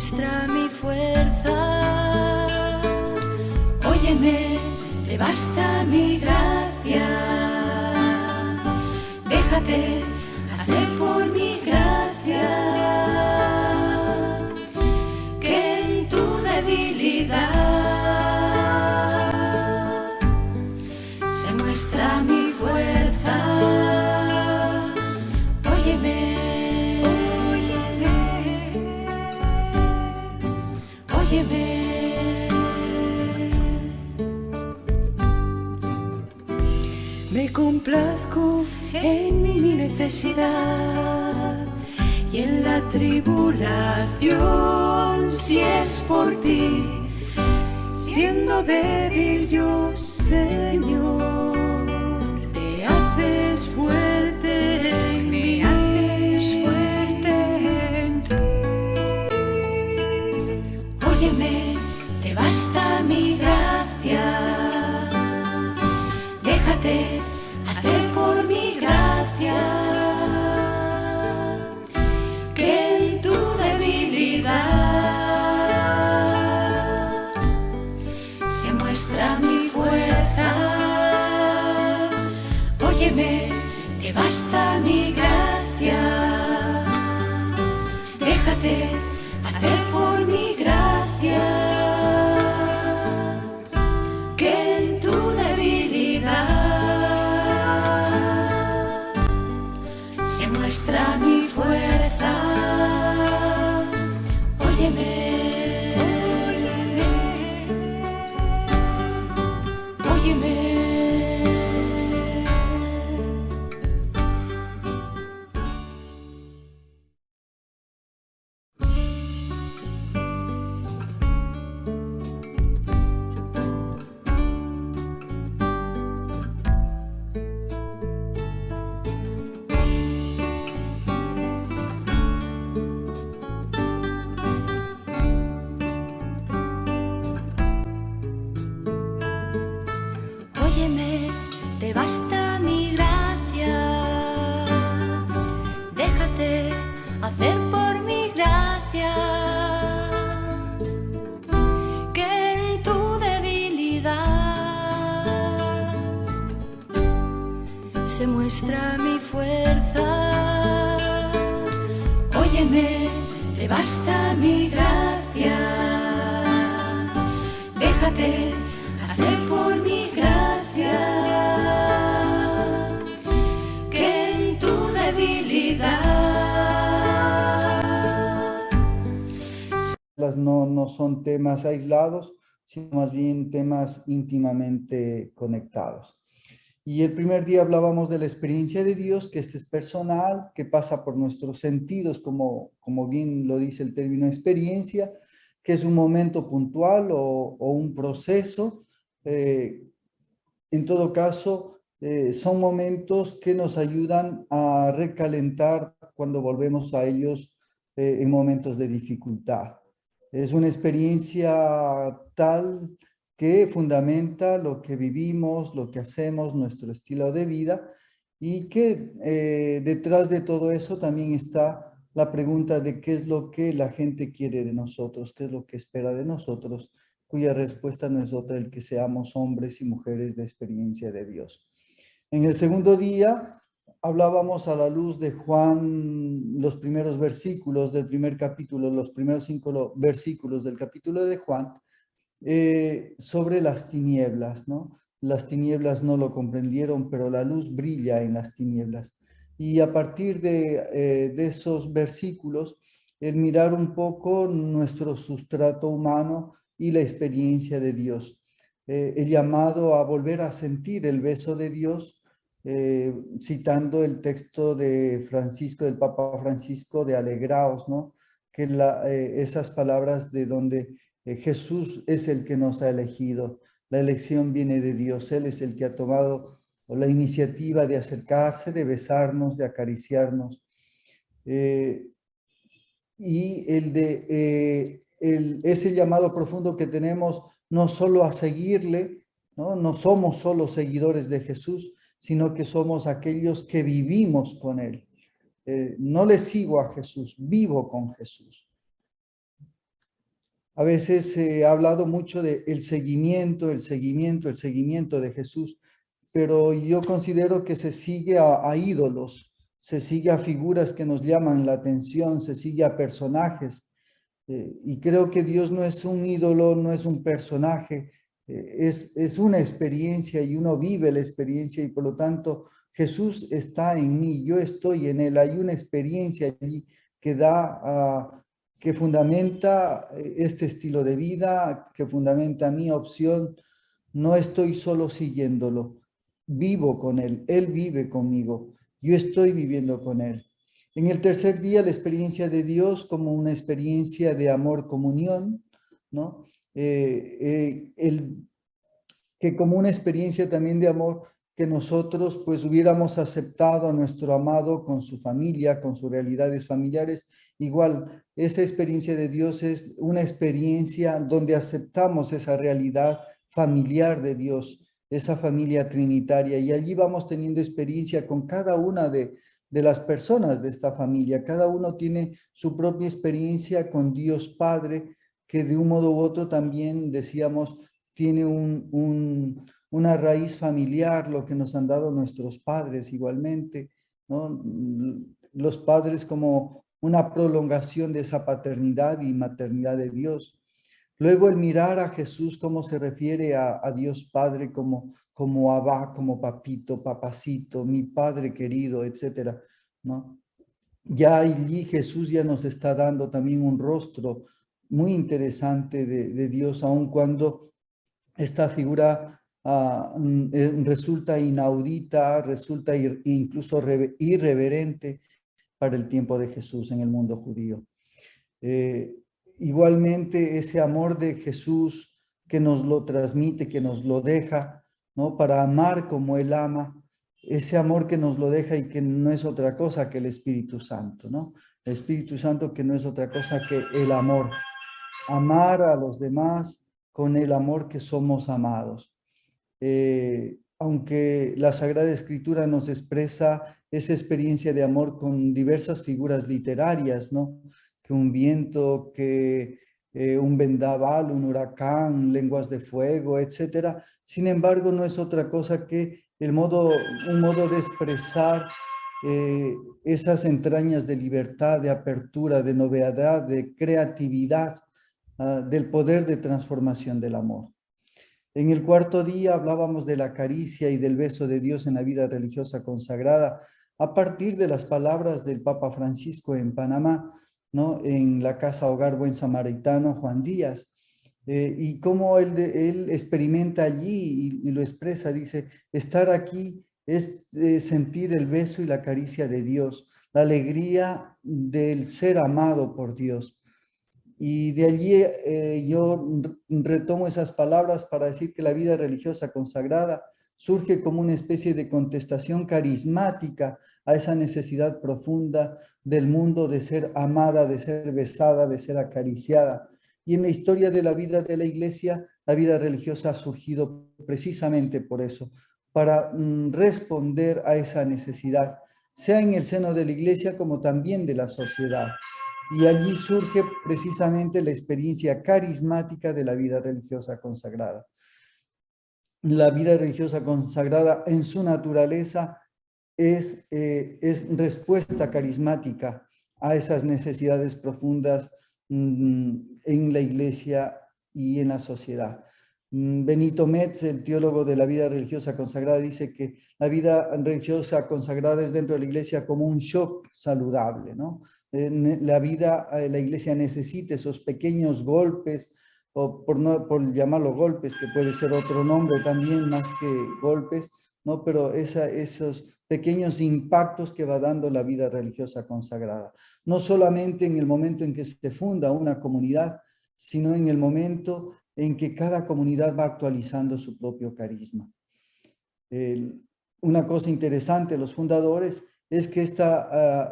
muestra mi fuerza. Óyeme, te basta mi gracia. Déjate hacer por mi gracia, que en tu debilidad se muestra mi fuerza. Óyeme, óyeme. Me complazco en mi necesidad y en la tribulación, si es por ti, siendo débil yo, Señor, te haces fuerte en mí, haces fuerte en ti. Óyeme, te basta mi gracia. Déjate hacer por mi gracia, que en tu debilidad se muestra mi fuerza. Óyeme, te basta mi gracia. Déjate hacer por mi gracia, que en tu debilidad se muestra mi fuerza. Óyeme, óyeme, óyeme. Óyeme, te basta mi gracia. Déjate hacer por mi gracia, que en tu debilidad se muestra mi fuerza. Óyeme, te basta mi gracia. Déjate hacer por mi gracia, que en tu debilidad. No son temas aislados, sino más bien temas íntimamente conectados. Y el primer día hablábamos de la experiencia de Dios, que este es personal, que pasa por nuestros sentidos, como bien lo dice el término experiencia, que es un momento puntual o un proceso. En todo caso, son momentos que nos ayudan a recalentar cuando volvemos a ellos en momentos de dificultad. Es una experiencia tal que fundamenta lo que vivimos, lo que hacemos, nuestro estilo de vida, y que detrás de todo eso también está la pregunta de qué es lo que la gente quiere de nosotros, qué es lo que espera de nosotros, cuya respuesta no es otra el que seamos hombres y mujeres de experiencia de Dios. En el segundo día hablábamos a la luz de Juan, los primeros versículos del primer capítulo, los primeros 5 versículos del capítulo de Juan, sobre las tinieblas, ¿no? Las tinieblas no lo comprendieron, pero la luz brilla en las tinieblas. Y a partir de esos versículos, el mirar un poco nuestro sustrato humano y la experiencia de Dios. El llamado a volver a sentir el beso de Dios, citando el texto de Francisco, del Papa Francisco, de Alegraos, ¿no? Que esas palabras de donde Jesús es el que nos ha elegido, la elección viene de Dios, Él es el que ha tomado la iniciativa de acercarse, de besarnos, de acariciarnos. Y ese llamado profundo que tenemos no solo a seguirle, ¿no? No somos solo seguidores de Jesús, sino que somos aquellos que vivimos con Él. No le sigo a Jesús, vivo con Jesús. A veces se ha hablado mucho de el seguimiento, el seguimiento de Jesús, pero yo considero que se sigue a ídolos, se sigue a figuras que nos llaman la atención, se sigue a personajes. Y creo que Dios no es un ídolo, no es un personaje, es una experiencia y uno vive la experiencia y por lo tanto Jesús está en mí, yo estoy en él, hay una experiencia allí que da, que fundamenta este estilo de vida, que fundamenta mi opción. No estoy solo siguiéndolo, vivo con él vive conmigo, yo estoy viviendo con él. En el tercer día, la experiencia de Dios como una experiencia de amor, comunión, ¿no? Que como una experiencia también de amor, que nosotros pues hubiéramos aceptado a nuestro amado con su familia, con sus realidades familiares. Igual, esa experiencia de Dios es una experiencia donde aceptamos esa realidad familiar de Dios, esa familia trinitaria, y allí vamos teniendo experiencia con cada una de las personas de esta familia. Cada uno tiene su propia experiencia con Dios Padre, que de un modo u otro también decíamos tiene una raíz familiar, lo que nos han dado nuestros padres igualmente, ¿no? Los padres como una prolongación de esa paternidad y maternidad de Dios. Luego el mirar a Jesús, cómo se refiere a Dios Padre como Abba, como papito, papacito, mi Padre querido, etcétera, ¿no? Ya allí Jesús ya nos está dando también un rostro muy interesante de Dios, aun cuando esta figura resulta inaudita, resulta incluso irreverente para el tiempo de Jesús en el mundo judío. Eh, Igualmente ese amor de Jesús que nos lo transmite, que nos lo deja, ¿no? Para amar como Él ama, ese amor que nos lo deja y que no es otra cosa que el Espíritu Santo, ¿no? El Espíritu Santo que no es otra cosa que el amor. Amar a los demás con el amor que somos amados. Aunque la Sagrada Escritura nos expresa esa experiencia de amor con diversas figuras literarias, ¿no? Que un viento, que un vendaval, un huracán, lenguas de fuego, etcétera. Sin embargo, no es otra cosa que un modo de expresar esas entrañas de libertad, de apertura, de novedad, de creatividad, del poder de transformación del amor. En el cuarto día hablábamos de la caricia y del beso de Dios en la vida religiosa consagrada a partir de las palabras del Papa Francisco en Panamá, ¿no? En la Casa Hogar Buen Samaritano, Juan Díaz, y cómo él experimenta allí y lo expresa, dice, estar aquí es sentir el beso y la caricia de Dios, la alegría del ser amado por Dios. Y de allí yo retomo esas palabras para decir que la vida religiosa consagrada surge como una especie de contestación carismática a esa necesidad profunda del mundo de ser amada, de ser besada, de ser acariciada. Y en la historia de la vida de la Iglesia, la vida religiosa ha surgido precisamente por eso, para responder a esa necesidad, sea en el seno de la Iglesia como también de la sociedad. Y allí surge precisamente la experiencia carismática de la vida religiosa consagrada. La vida religiosa consagrada en su naturaleza es respuesta carismática a esas necesidades profundas en la iglesia y en la sociedad. Benito Metz, el teólogo de la vida religiosa consagrada, dice que la vida religiosa consagrada es dentro de la iglesia como un shock saludable, ¿no? La iglesia necesita esos pequeños golpes, o por llamarlo golpes, que puede ser otro nombre también más que golpes, ¿no? Pero esos pequeños impactos que va dando la vida religiosa consagrada. No solamente en el momento en que se funda una comunidad, sino en el momento en que cada comunidad va actualizando su propio carisma. Una cosa interesante, los fundadores, es que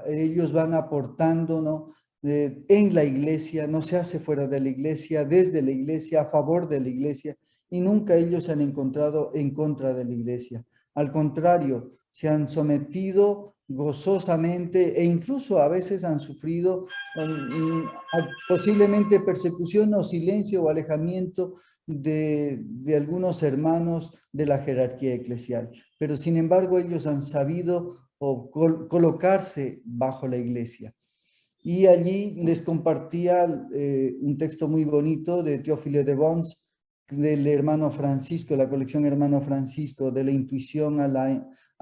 ellos van aportando, ¿no? En la iglesia, no se hace fuera de la iglesia, desde la iglesia, a favor de la iglesia, y nunca ellos se han encontrado en contra de la iglesia. Al contrario, se han sometido gozosamente e incluso a veces han sufrido posiblemente persecución o silencio o alejamiento de algunos hermanos de la jerarquía eclesial. Pero sin embargo ellos han sabido colocarse bajo la iglesia. Y allí les compartía un texto muy bonito de Théophile de Bons, del hermano Francisco, la colección Hermano Francisco, de la intuición a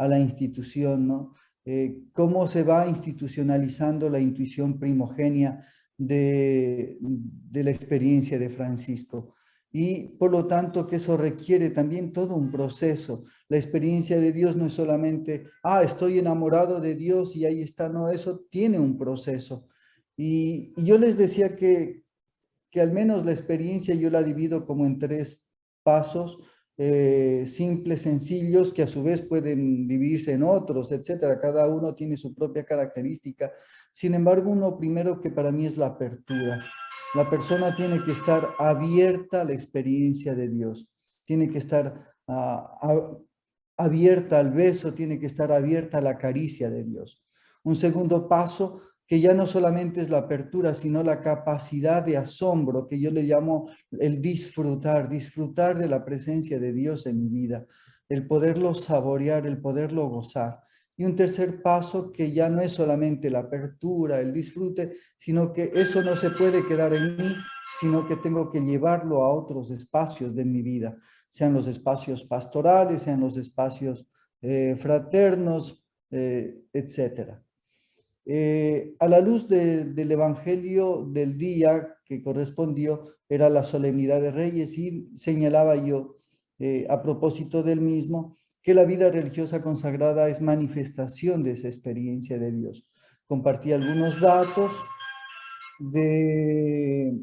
la institución, ¿no? Cómo se va institucionalizando la intuición primogénea de la experiencia de Francisco. Y por lo tanto que eso requiere también todo un proceso. La experiencia de Dios no es solamente, estoy enamorado de Dios y ahí está, no, eso tiene un proceso. Y yo les decía que al menos la experiencia yo la divido como en 3 pasos, simples, sencillos, que a su vez pueden dividirse en otros, etcétera. Cada uno tiene su propia característica. Sin embargo, uno primero que para mí es la apertura. La persona tiene que estar abierta a la experiencia de Dios. Tiene que estar abierta al beso, tiene que estar abierta a la caricia de Dios. Un segundo paso, que ya no solamente es la apertura, sino la capacidad de asombro, que yo le llamo el disfrutar de la presencia de Dios en mi vida, el poderlo saborear, el poderlo gozar. Y un tercer paso, que ya no es solamente la apertura, el disfrute, sino que eso no se puede quedar en mí, sino que tengo que llevarlo a otros espacios de mi vida, sean los espacios pastorales, sean los espacios fraternos, etcétera. A la luz del Evangelio del día que correspondió, era la solemnidad de Reyes, y señalaba yo, a propósito del mismo, que la vida religiosa consagrada es manifestación de esa experiencia de Dios. Compartí algunos datos de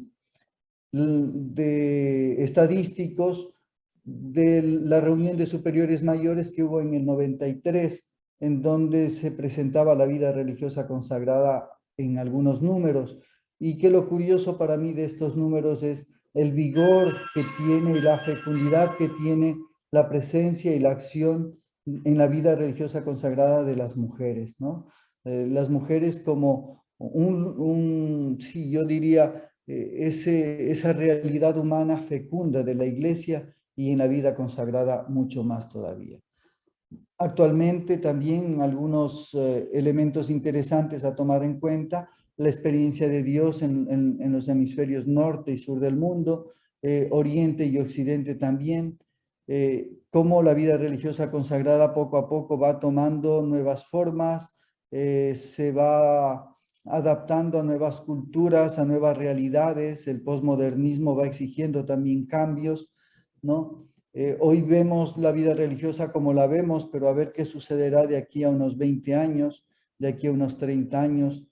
estadísticos de la reunión de superiores mayores que hubo en el 93, en donde se presentaba la vida religiosa consagrada en algunos números. Y que lo curioso para mí de estos números es el vigor que tiene y la fecundidad que tiene la presencia y la acción en la vida religiosa consagrada de las mujeres, ¿no? Las mujeres como sí, yo diría, esa realidad humana fecunda de la iglesia, y en la vida consagrada mucho más todavía. Actualmente también algunos elementos interesantes a tomar en cuenta: la experiencia de Dios en los hemisferios norte y sur del mundo, oriente y occidente también, cómo la vida religiosa consagrada poco a poco va tomando nuevas formas, se va adaptando a nuevas culturas, a nuevas realidades. El posmodernismo va exigiendo también cambios, ¿no? Hoy vemos la vida religiosa como la vemos, pero a ver qué sucederá de aquí a unos 20 años, de aquí a unos 30 años.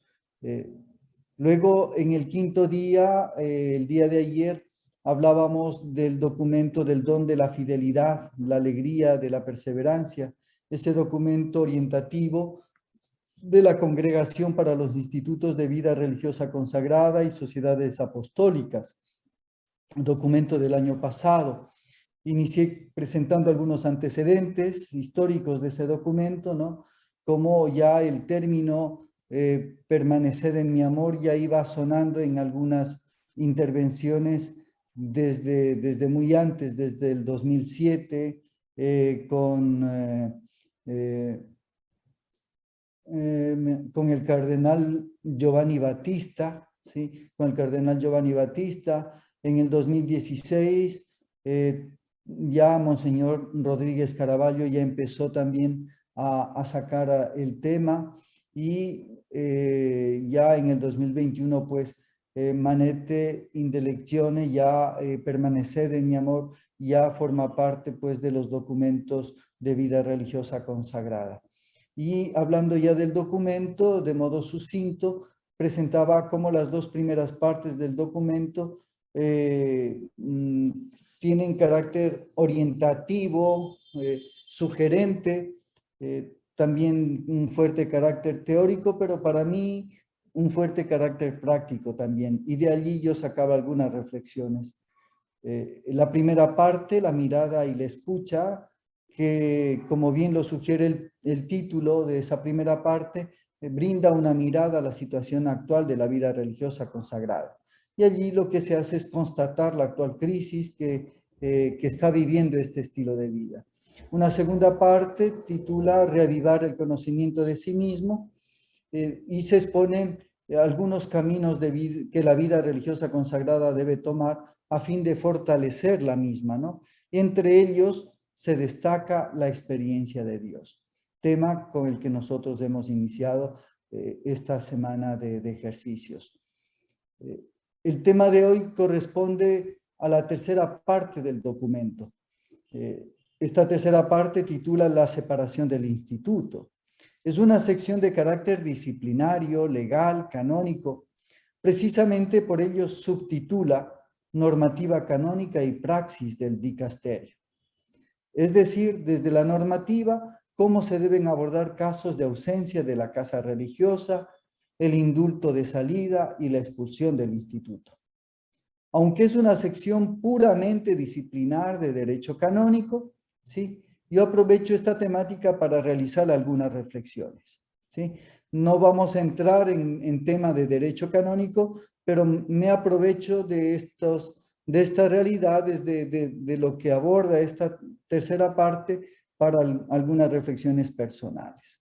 Luego, en el quinto día, el día de ayer, hablábamos del documento del don de la fidelidad, la alegría, de la perseverancia, ese documento orientativo de la Congregación para los Institutos de Vida Religiosa Consagrada y Sociedades Apostólicas, un documento del año pasado. Inicié presentando algunos antecedentes históricos de ese documento, ¿no? Como ya el término permanecer en mi amor ya iba sonando en algunas intervenciones desde muy antes, desde el 2007, con el cardenal Giovanni Battista, ¿sí? Con el cardenal Giovanni Battista. En el 2016, ya Monseñor Rodríguez Caraballo ya empezó también a sacar el tema, y ya en el 2021, pues, Manete Indelectione, ya permanecer en mi amor, ya forma parte, pues, de los documentos de vida religiosa consagrada. Y hablando ya del documento, de modo sucinto, presentaba como las 2 primeras partes del documento tienen carácter orientativo, sugerente, también un fuerte carácter teórico, pero para mí un fuerte carácter práctico también. Y de allí yo sacaba algunas reflexiones. La primera parte, la mirada y la escucha, que, como bien lo sugiere el título de esa primera parte, brinda una mirada a la situación actual de la vida religiosa consagrada. Y allí lo que se hace es constatar la actual crisis que está viviendo este estilo de vida. Una segunda parte titula Reavivar el conocimiento de sí mismo, y se exponen algunos caminos que la vida religiosa consagrada debe tomar a fin de fortalecer la misma, ¿no? Entre ellos se destaca la experiencia de Dios, tema con el que nosotros hemos iniciado esta semana de ejercicios. El tema de hoy corresponde a la tercera parte del documento. Esta tercera parte titula La separación del instituto. Es una sección de carácter disciplinario, legal, canónico. Precisamente por ello subtitula Normativa canónica y praxis del dicasterio. Es decir, desde la normativa, cómo se deben abordar casos de ausencia de la casa religiosa, el indulto de salida y la expulsión del instituto. Aunque es una sección puramente disciplinar de derecho canónico, ¿sí? Yo aprovecho esta temática para realizar algunas reflexiones, ¿sí? No vamos a entrar en tema de derecho canónico, pero me aprovecho de estas realidades, de lo que aborda esta tercera parte para algunas reflexiones personales.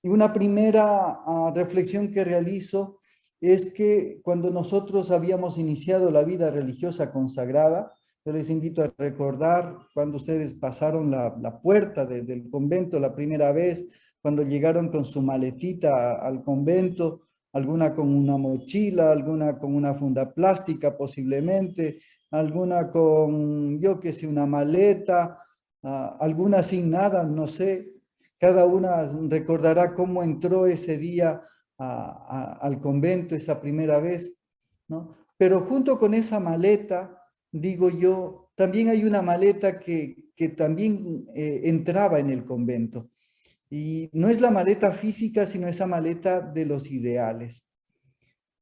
Y una primera reflexión que realizo es que cuando nosotros habíamos iniciado la vida religiosa consagrada, yo les invito a recordar cuando ustedes pasaron la puerta del convento la primera vez, cuando llegaron con su maletita al convento, alguna con una mochila, alguna con una funda plástica posiblemente, alguna con, yo qué sé, una maleta, alguna sin nada, no sé. Cada una recordará cómo entró ese día al convento esa primera vez, ¿no? Pero junto con esa maleta, digo yo, también hay una maleta que también entraba en el convento. Y no es la maleta física, sino esa maleta de los ideales.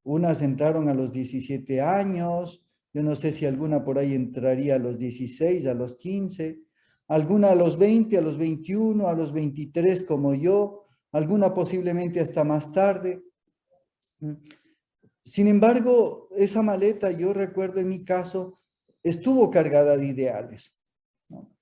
Unas entraron a los 17 años, yo no sé si alguna por ahí entraría a los 16, a los 15, alguna a los 20, a los 21, a los 23 como yo, alguna posiblemente hasta más tarde. Sin embargo, esa maleta, yo recuerdo en mi caso, estuvo cargada de ideales, ¿no?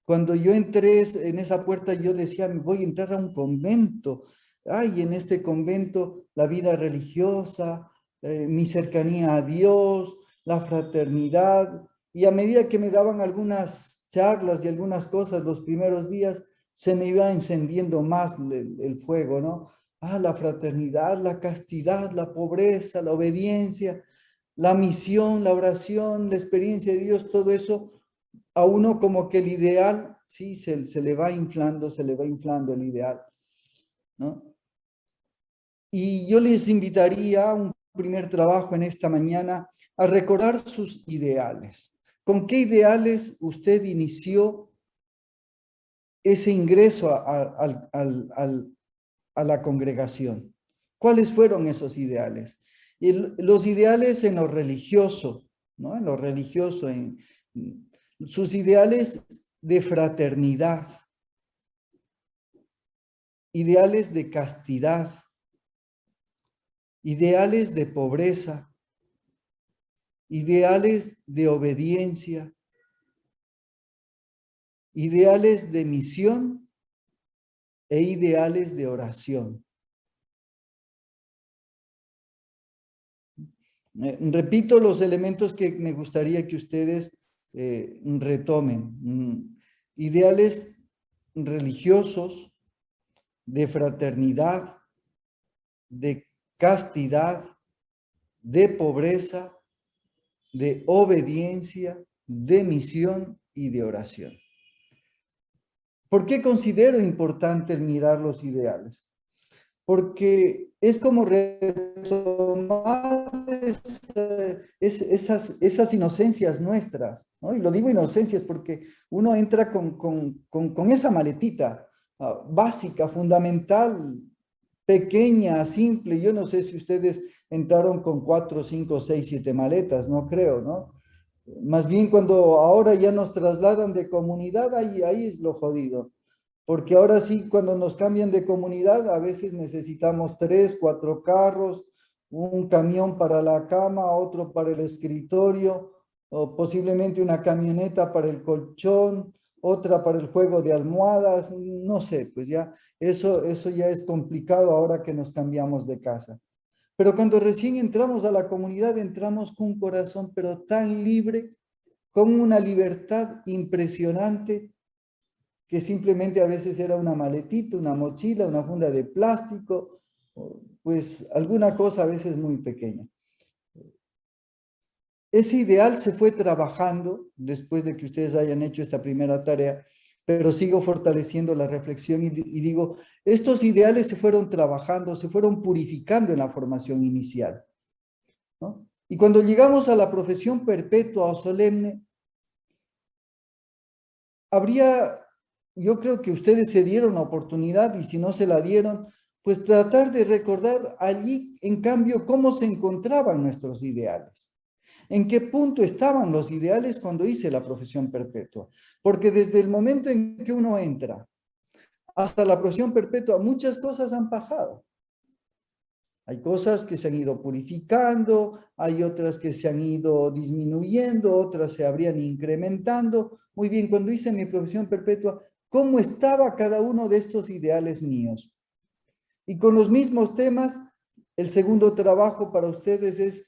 Cuando yo entré en esa puerta, yo decía, voy a entrar a un convento. Ay, en este convento, la vida religiosa, mi cercanía a Dios, la fraternidad. Y a medida que me daban algunas charlas y algunas cosas los primeros días, se me iba encendiendo más el fuego, ¿no? La fraternidad, la castidad, la pobreza, la obediencia, la misión, la oración, la experiencia de Dios, todo eso, a uno como que el ideal, sí, se le va inflando el ideal, ¿no? Y yo les invitaría a un primer trabajo en esta mañana a recordar sus ideales. ¿Con qué ideales usted inició ese ingreso a la congregación? ¿Cuáles fueron esos ideales? Y los ideales en lo religioso, ¿no? En lo religioso, en sus ideales de fraternidad, ideales de castidad, ideales de pobreza, ideales de obediencia, ideales de misión e ideales de oración. Repito los elementos que me gustaría que ustedes retomen. Ideales religiosos, de fraternidad, de castidad, de pobreza, de obediencia, de misión y de oración. ¿Por qué considero importante el mirar los ideales? Porque es como retomar esas inocencias nuestras, ¿no? Y lo digo inocencias porque uno entra con esa maletita básica, fundamental, pequeña, simple. Yo no sé si ustedes entraron con 4, 5, 6, 7 maletas, no creo, ¿no? Más bien cuando ahora ya nos trasladan de comunidad, ahí es lo jodido. Porque ahora sí, cuando nos cambian de comunidad, a veces necesitamos 3, 4 carros, un camión para la cama, otro para el escritorio, o posiblemente una camioneta para el colchón, otra para el juego de almohadas, no sé, pues ya eso ya es complicado ahora que nos cambiamos de casa. Pero cuando recién entramos a la comunidad, entramos con un corazón, pero tan libre, con una libertad impresionante, que simplemente a veces era una maletita, una mochila, una funda de plástico, pues alguna cosa a veces muy pequeña. Ese ideal se fue trabajando después de que ustedes hayan hecho esta primera tarea, pero sigo fortaleciendo la reflexión y digo, estos ideales se fueron trabajando, se fueron purificando en la formación inicial, ¿no? Y cuando llegamos a la profesión perpetua o solemne, habría, yo creo que ustedes se dieron la oportunidad y si no se la dieron, pues tratar de recordar allí, en cambio, cómo se encontraban nuestros ideales. ¿En qué punto estaban los ideales cuando hice la profesión perpetua? Porque desde el momento en que uno entra hasta la profesión perpetua, muchas cosas han pasado. Hay cosas que se han ido purificando, hay otras que se han ido disminuyendo, otras se habrían incrementando. Muy bien, cuando hice mi profesión perpetua, ¿cómo estaba cada uno de estos ideales míos? Y con los mismos temas, el segundo trabajo para ustedes es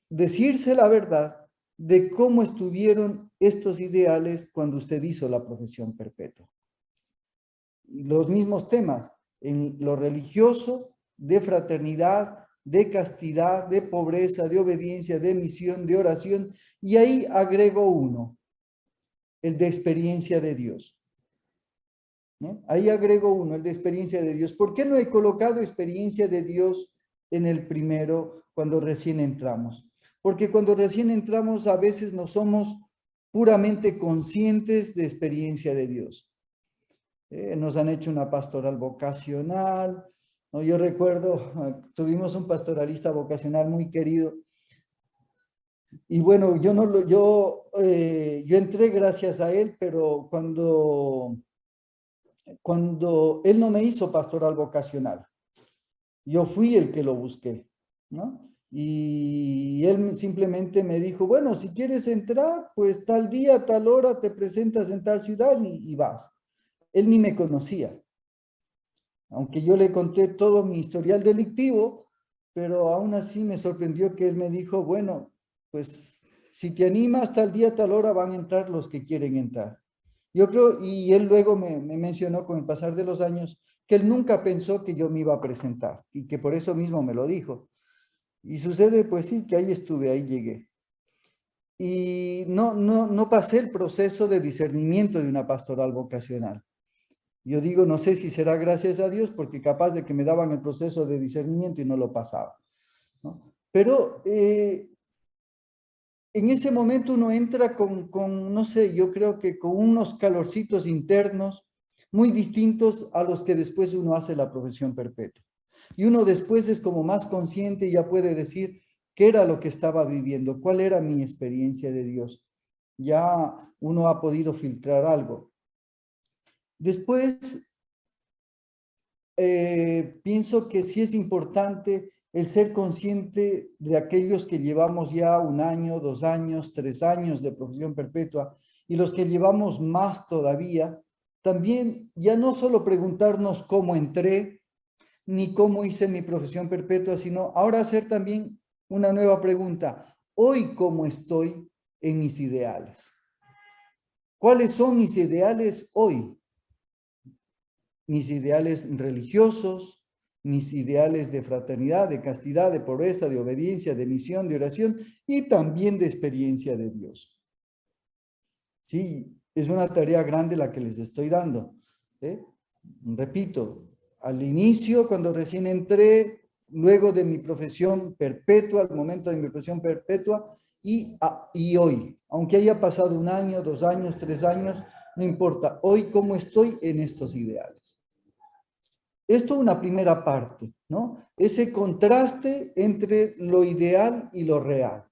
decirse la verdad de cómo estuvieron estos ideales cuando usted hizo la profesión perpetua. Los mismos temas, en lo religioso, de fraternidad, de castidad, de pobreza, de obediencia, de misión, de oración, y ahí agrego uno, el de experiencia de Dios. ¿No? Ahí agrego uno, el de experiencia de Dios. ¿Por qué no he colocado experiencia de Dios en el primero cuando recién entramos? Porque cuando recién entramos a veces no somos puramente conscientes de experiencia de Dios. Nos han hecho una pastoral vocacional, ¿no? Yo recuerdo, tuvimos un pastoralista vocacional muy querido, y bueno, yo, no lo, yo entré gracias a él, pero cuando él no me hizo pastoral vocacional, yo fui el que lo busqué, ¿no? Y él simplemente me dijo, bueno, si quieres entrar, pues tal día, tal hora te presentas en tal ciudad y vas. Él ni me conocía, aunque yo le conté todo mi historial delictivo, pero aún así me sorprendió que él me dijo, bueno, pues si te animas tal día, tal hora van a entrar los que quieren entrar. Yo creo, y él luego me mencionó con el pasar de los años, que él nunca pensó que yo me iba a presentar y que por eso mismo me lo dijo. Y sucede, pues sí, que ahí estuve, ahí llegué. Y no pasé el proceso de discernimiento de una pastoral vocacional. Yo digo, no sé si será gracias a Dios, porque capaz de que me daban el proceso de discernimiento y no lo pasaba, ¿no? Pero en ese momento uno entra no sé, yo creo que con unos calorcitos internos muy distintos a los que después uno hace la profesión perpetua. Y uno después es como más consciente y ya puede decir qué era lo que estaba viviendo, cuál era mi experiencia de Dios. Ya uno ha podido filtrar algo. Después, pienso que sí es importante el ser consciente de aquellos que llevamos ya 1 año, 2 años, 3 años de profesión perpetua y los que llevamos más todavía, también ya no solo preguntarnos cómo entré ni cómo hice mi profesión perpetua, sino ahora hacer también una nueva pregunta. Hoy, ¿cómo estoy en mis ideales? ¿Cuáles son mis ideales hoy? Mis ideales religiosos, mis ideales de fraternidad, de castidad, de pobreza, de obediencia, de misión, de oración y también de experiencia de Dios. Sí, es una tarea grande la que les estoy dando. Repito, al inicio, cuando recién entré, luego de mi profesión perpetua, al momento de mi profesión perpetua, y hoy, aunque haya pasado 1 año, 2 años, 3 años, no importa, hoy cómo estoy en estos ideales. Esto es una primera parte, ¿no? Ese contraste entre lo ideal y lo real.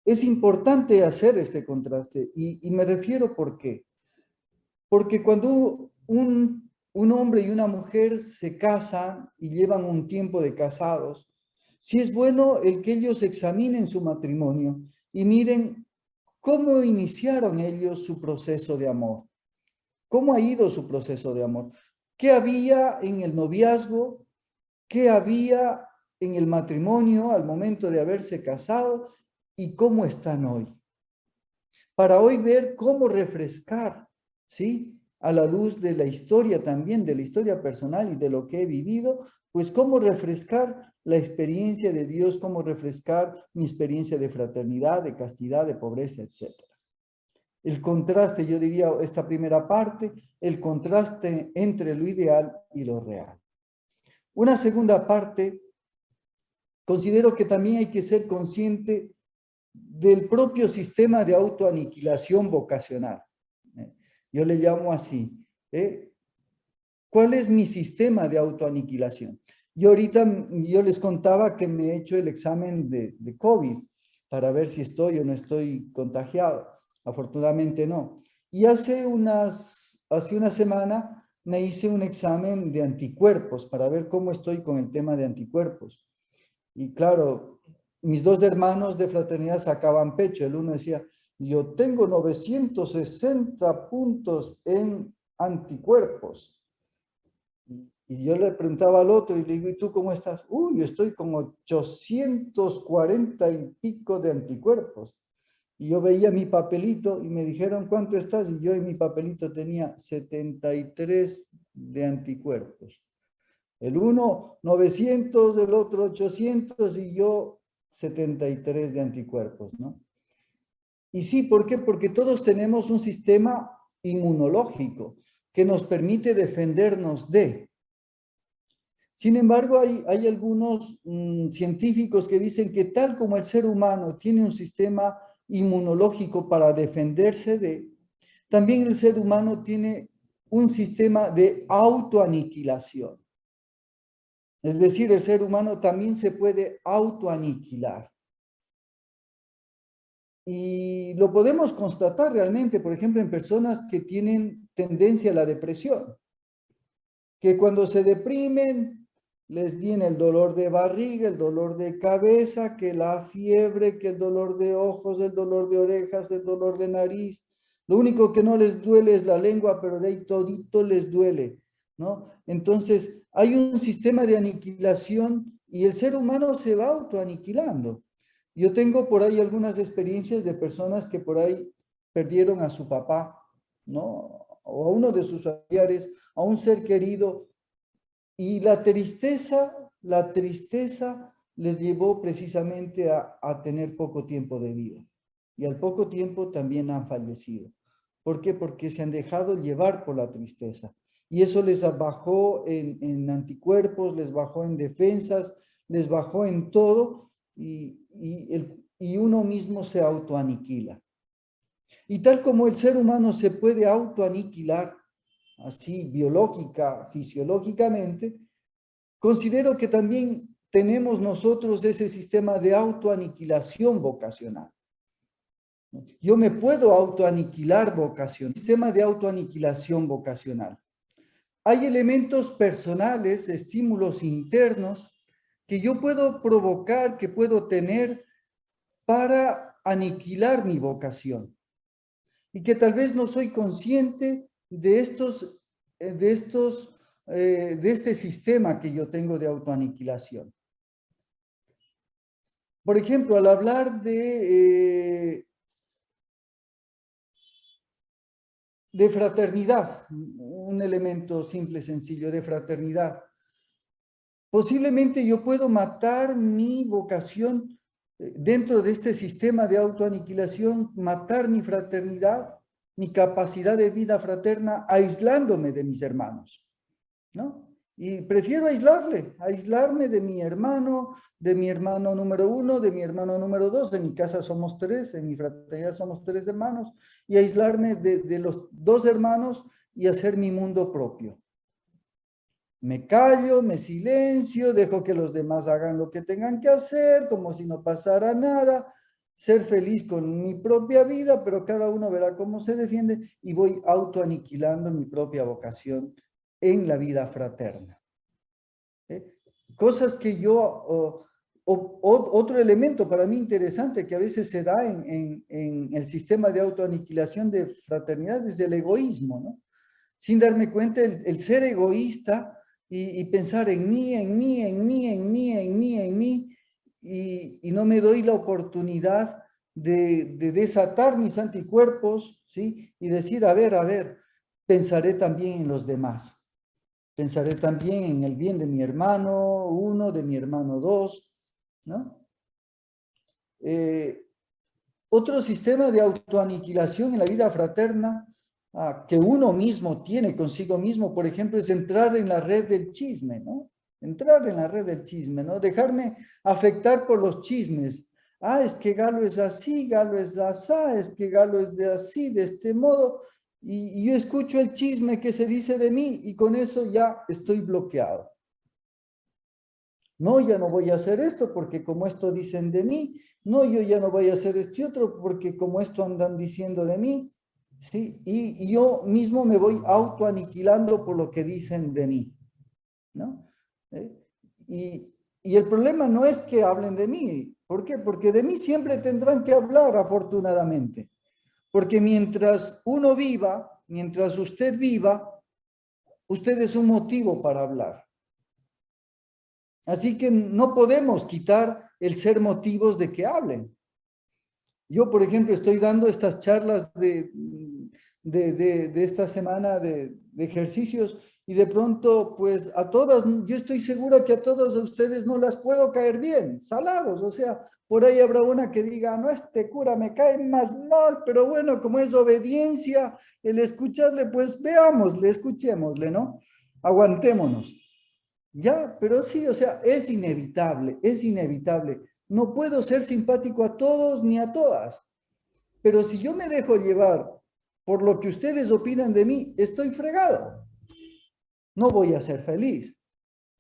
Es importante hacer este contraste y me refiero ¿por qué? Porque cuando un hombre y una mujer se casan y llevan un tiempo de casados, sí es bueno el que ellos examinen su matrimonio y miren cómo iniciaron ellos su proceso de amor, cómo ha ido su proceso de amor, qué había en el noviazgo, qué había en el matrimonio al momento de haberse casado y cómo están hoy. Para hoy ver cómo refrescar, ¿sí? A la luz de la historia también, de la historia personal y de lo que he vivido, pues cómo refrescar la experiencia de Dios, cómo refrescar mi experiencia de fraternidad, de castidad, de pobreza, etc. El contraste, yo diría, esta primera parte, el contraste entre lo ideal y lo real. Una segunda parte, considero que también hay que ser consciente del propio sistema de autoaniquilación vocacional. Yo le llamo así. ¿Cuál es mi sistema de autoaniquilación? Yo ahorita, yo les contaba que me he hecho el examen de COVID para ver si estoy o no estoy contagiado. Afortunadamente no. Y hace una semana me hice un examen de anticuerpos para ver cómo estoy con el tema de anticuerpos. Y claro, mis dos hermanos de fraternidad sacaban pecho. El uno decía, yo tengo 960 puntos en anticuerpos. Y yo le preguntaba al otro y le digo, ¿y tú cómo estás? Uy, yo estoy con 840 y pico de anticuerpos. Y yo veía mi papelito y me dijeron, ¿cuánto estás? Y yo en mi papelito tenía 73 de anticuerpos. El uno 900, el otro 800 y yo 73 de anticuerpos, ¿no? Y sí, ¿por qué? Porque todos tenemos un sistema inmunológico que nos permite defendernos de. Sin embargo, hay algunos científicos que dicen que tal como el ser humano tiene un sistema inmunológico para defenderse de, también el ser humano tiene un sistema de autoaniquilación. Es decir, el ser humano también se puede autoaniquilar. Y lo podemos constatar realmente, por ejemplo, en personas que tienen tendencia a la depresión, que cuando se deprimen les viene el dolor de barriga, el dolor de cabeza, que la fiebre, que el dolor de ojos, el dolor de orejas, el dolor de nariz. Lo único que no les duele es la lengua, pero de ahí todito les duele, ¿no? Entonces, hay un sistema de aniquilación y el ser humano se va autoaniquilando. Yo tengo por ahí algunas experiencias de personas que por ahí perdieron a su papá, ¿no? O a uno de sus familiares, a un ser querido, y la tristeza les llevó precisamente a tener poco tiempo de vida. Y al poco tiempo también han fallecido. ¿Por qué? Porque se han dejado llevar por la tristeza. Y eso les bajó en anticuerpos, les bajó en defensas, les bajó en todo y uno mismo se autoaniquila. Y tal como el ser humano se puede autoaniquilar, así biológica, fisiológicamente, considero que también tenemos nosotros ese sistema de autoaniquilación vocacional. Yo me puedo autoaniquilar vocacional, sistema de autoaniquilación vocacional. Hay elementos personales, estímulos internos que yo puedo provocar, que puedo tener para aniquilar mi vocación. Y que tal vez no soy consciente de este sistema que yo tengo de autoaniquilación. Por ejemplo, al hablar de fraternidad, un elemento simple, sencillo, de fraternidad, posiblemente yo puedo matar mi vocación dentro de este sistema de autoaniquilación, matar mi fraternidad, mi capacidad de vida fraterna, aislándome de mis hermanos, ¿no? Y prefiero aislarme de mi hermano número 1, de mi hermano número 2, en mi casa somos 3, en mi fraternidad somos 3 hermanos, y aislarme de los 2 hermanos y hacer mi mundo propio. Me callo, me silencio, dejo que los demás hagan lo que tengan que hacer, como si no pasara nada, ser feliz con mi propia vida, pero cada uno verá cómo se defiende y voy autoaniquilando mi propia vocación en la vida fraterna. ¿Eh? Cosas que yo, otro elemento para mí interesante que a veces se da en el sistema de autoaniquilación de fraternidad es el egoísmo, ¿no? Sin darme cuenta, el ser egoísta y pensar en mí, en mí, en mí, en mí, en mí, en mí, y no me doy la oportunidad de desatar mis anticuerpos, ¿sí? Y decir, a ver, pensaré también en los demás. Pensaré también en el bien de mi hermano 1, de mi hermano 2, ¿no? Otro sistema de autoaniquilación en la vida fraterna que uno mismo tiene consigo mismo, por ejemplo, es entrar en la red del chisme, ¿no? Entrar en la red del chisme, ¿no? Dejarme afectar por los chismes. Ah, es que Galo es así, Galo es asá, es que Galo es de así, de este modo, y yo escucho el chisme que se dice de mí y con eso ya estoy bloqueado. No, ya no voy a hacer esto porque como esto dicen de mí, no, yo ya no voy a hacer este otro porque como esto andan diciendo de mí, ¿sí? Y yo mismo me voy autoaniquilando por lo que dicen de mí, ¿no? ¿Eh? Y el problema no es que hablen de mí. ¿Por qué? Porque de mí siempre tendrán que hablar, afortunadamente. Porque mientras uno viva, mientras usted viva, usted es un motivo para hablar. Así que no podemos quitar el ser motivos de que hablen. Yo, por ejemplo, estoy dando estas charlas de esta semana de ejercicios y de pronto, pues a todas, yo estoy segura que a todos ustedes no las puedo caer bien, salados, o sea, por ahí habrá una que diga, no, este cura me cae más mal, pero bueno, como es obediencia, el escucharle, pues veámosle, escuchémosle, ¿no? Aguantémonos. Ya, pero sí, o sea, es inevitable, es inevitable. No puedo ser simpático a todos ni a todas, pero si yo me dejo llevar por lo que ustedes opinan de mí, estoy fregado. No voy a ser feliz.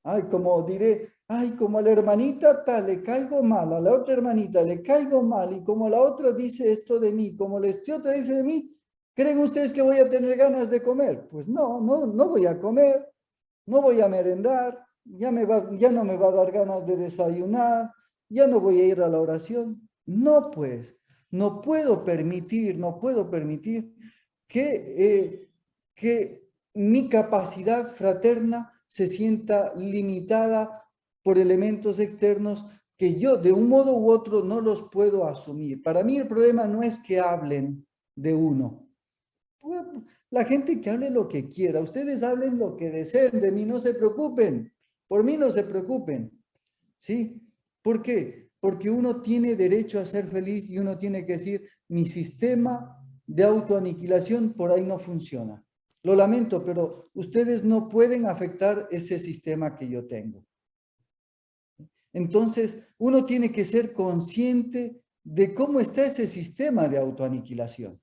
Ay, como diré, ay, como a la hermanita tal le caigo mal, a la otra hermanita le caigo mal, y como la otra dice esto de mí, como la otra dice de mí, ¿creen ustedes que voy a tener ganas de comer? Pues no voy a comer, no voy a merendar, ya no me va a dar ganas de desayunar, ya no voy a ir a la oración. No, pues, no puedo permitir que mi capacidad fraterna se sienta limitada por elementos externos que yo de un modo u otro no los puedo asumir. Para mí el problema no es que hablen de uno. La gente que hable lo que quiera, ustedes hablen lo que deseen de mí, no se preocupen, por mí no se preocupen, ¿sí? ¿Por qué? Porque uno tiene derecho a ser feliz y uno tiene que decir, mi sistema de autoaniquilación por ahí no funciona. Lo lamento, pero ustedes no pueden afectar ese sistema que yo tengo. Entonces, uno tiene que ser consciente de cómo está ese sistema de autoaniquilación.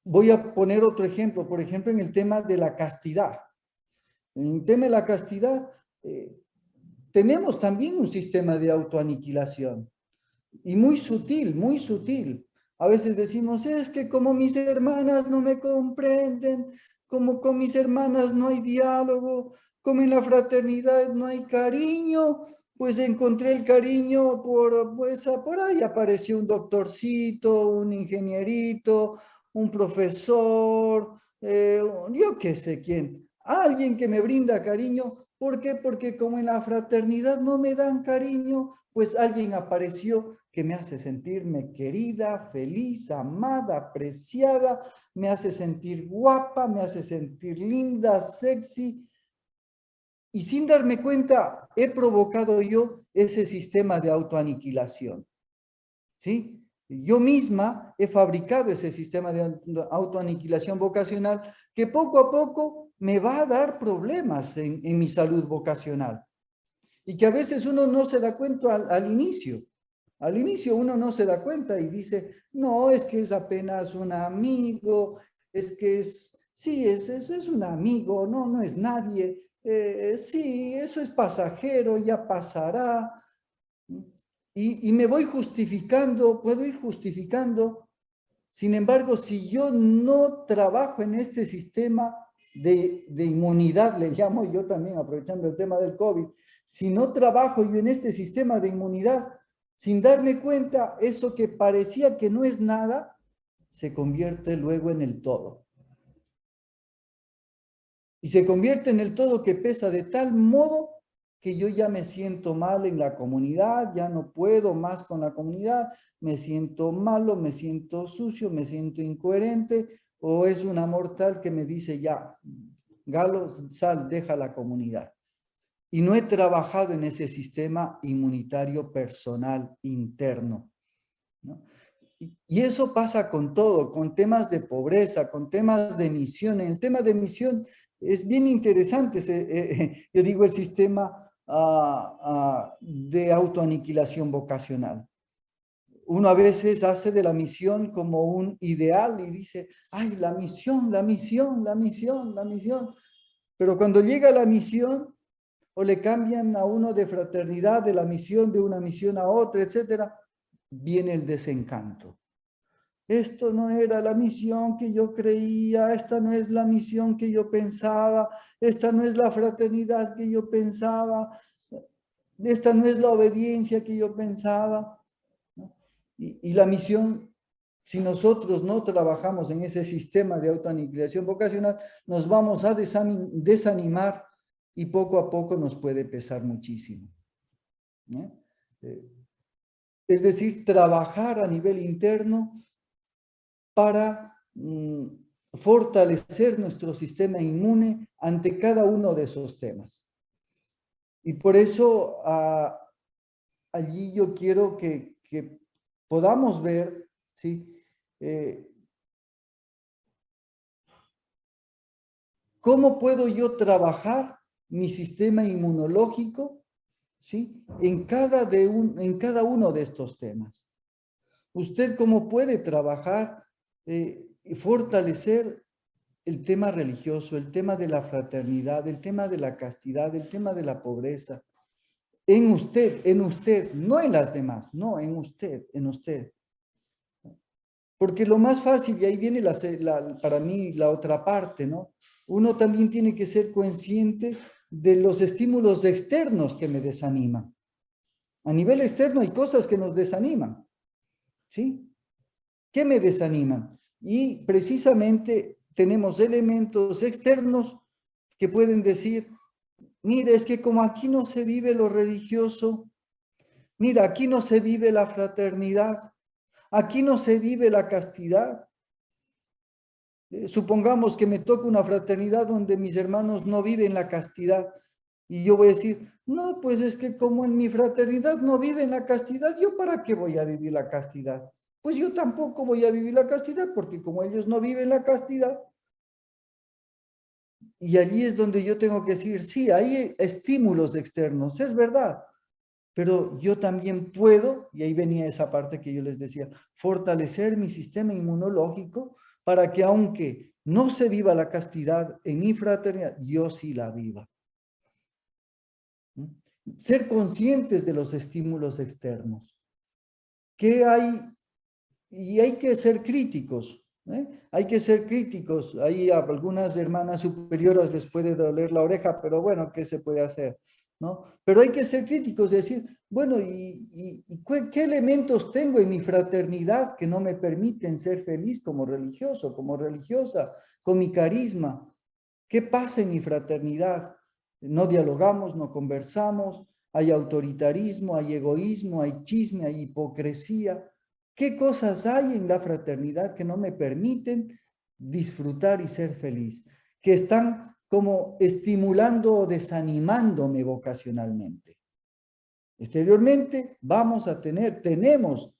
Voy a poner otro ejemplo, por ejemplo, en el tema de la castidad. En el tema de la castidad, tenemos también un sistema de autoaniquilación y muy sutil, muy sutil. A veces decimos, es que como mis hermanas no me comprenden, como con mis hermanas no hay diálogo, como en la fraternidad no hay cariño, pues encontré el cariño por ahí apareció un doctorcito, un ingenierito, un profesor, yo qué sé quién, alguien que me brinda cariño. ¿Por qué? Porque como en la fraternidad no me dan cariño, pues alguien apareció que me hace sentirme querida, feliz, amada, apreciada, me hace sentir guapa, me hace sentir linda, sexy. Y sin darme cuenta, he provocado yo ese sistema de autoaniquilación. ¿Sí? Yo misma he fabricado ese sistema de autoaniquilación vocacional que poco a poco me va a dar problemas en mi salud vocacional. Y que a veces uno no se da cuenta al inicio. Al inicio uno no se da cuenta y dice, no, es que es apenas un amigo, es que sí, es un amigo, no es nadie. Sí, eso es pasajero, ya pasará. y me voy justificando, puedo ir justificando. Sin embargo, si yo no trabajo en este sistema de inmunidad, le llamo yo también, aprovechando el tema del COVID, si no trabajo yo en este sistema de inmunidad, sin darme cuenta, eso que parecía que no es nada, se convierte luego en el todo. Y se convierte en el todo que pesa de tal modo que yo ya me siento mal en la comunidad, ya no puedo más con la comunidad, me siento malo, me siento sucio, me siento incoherente, o es una mortal que me dice ya, Galo, sal, deja la comunidad. Y no he trabajado en ese sistema inmunitario personal interno, ¿no? Y eso pasa con todo, con temas de pobreza, con temas de misión. En el tema de misión es bien interesante, yo digo, el sistema de autoaniquilación vocacional. Uno a veces hace de la misión como un ideal y dice, ay, la misión, la misión, la misión, la misión. Pero cuando llega la misión, o le cambian a uno de fraternidad, de la misión, de una misión a otra, etcétera, viene el desencanto. Esto no era la misión que yo creía, esta no es la misión que yo pensaba, esta no es la fraternidad que yo pensaba, esta no es la obediencia que yo pensaba. Y la misión, si nosotros no trabajamos en ese sistema de autoaniquilación vocacional, nos vamos a desanimar y poco a poco nos puede pesar muchísimo, ¿no? Es decir, trabajar a nivel interno para fortalecer nuestro sistema inmune ante cada uno de esos temas. Y por eso allí yo quiero que podamos ver, ¿sí? ¿Cómo puedo yo trabajar mi sistema inmunológico, ¿sí? En cada uno de estos temas. ¿Usted cómo puede trabajar y fortalecer el tema religioso, el tema de la fraternidad, el tema de la castidad, el tema de la pobreza? En usted, no en las demás, no, en usted, en usted. Porque lo más fácil, y ahí viene para mí la otra parte, ¿no? Uno también tiene que ser consciente de los estímulos externos que me desaniman. A nivel externo hay cosas que nos desaniman, ¿sí? ¿Qué me desaniman? Y precisamente tenemos elementos externos que pueden decir, mire, es que como aquí no se vive lo religioso, mira, aquí no se vive la fraternidad, aquí no se vive la castidad. Supongamos que me toca una fraternidad donde mis hermanos no viven la castidad y yo voy a decir, no, pues es que como en mi fraternidad no viven la castidad, ¿yo para qué voy a vivir la castidad? Pues yo tampoco voy a vivir la castidad porque como ellos no viven la castidad, y allí es donde yo tengo que decir, sí, hay estímulos externos, es verdad, pero yo también puedo, y ahí venía esa parte que yo les decía, fortalecer mi sistema inmunológico para que aunque no se viva la castidad en mi fraternidad, yo sí la viva. Ser conscientes de los estímulos externos. ¿Qué hay? Y hay que ser críticos, hay que ser críticos. Ahí a algunas hermanas superiores les puede doler la oreja, pero bueno, ¿qué se puede hacer? ¿No? Pero hay que ser críticos, decir, bueno, ¿qué elementos tengo en mi fraternidad que no me permiten ser feliz como religioso, como religiosa, con mi carisma? ¿Qué pasa en mi fraternidad? No dialogamos, no conversamos, hay autoritarismo, hay egoísmo, hay chisme, hay hipocresía. ¿Qué cosas hay en la fraternidad que no me permiten disfrutar y ser feliz? Que están como estimulando o desanimándome vocacionalmente. Exteriormente vamos a tenemos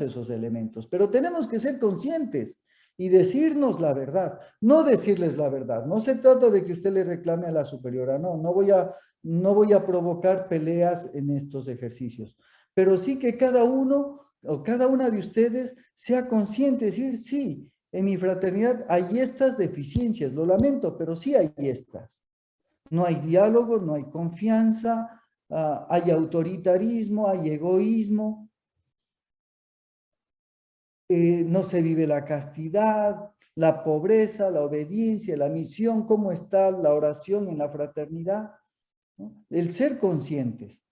esos elementos, pero tenemos que ser conscientes y decirnos la verdad, no decirles la verdad. No se trata de que usted le reclame a la superiora, no voy a provocar peleas en estos ejercicios, pero sí que cada uno o cada una de ustedes sea consciente, decir, sí, en mi fraternidad hay estas deficiencias, lo lamento, pero sí hay estas. No hay diálogo, no hay confianza, hay autoritarismo, hay egoísmo, no se vive la castidad, la pobreza, la obediencia, la misión, cómo está la oración en la fraternidad, ¿no? El ser conscientes.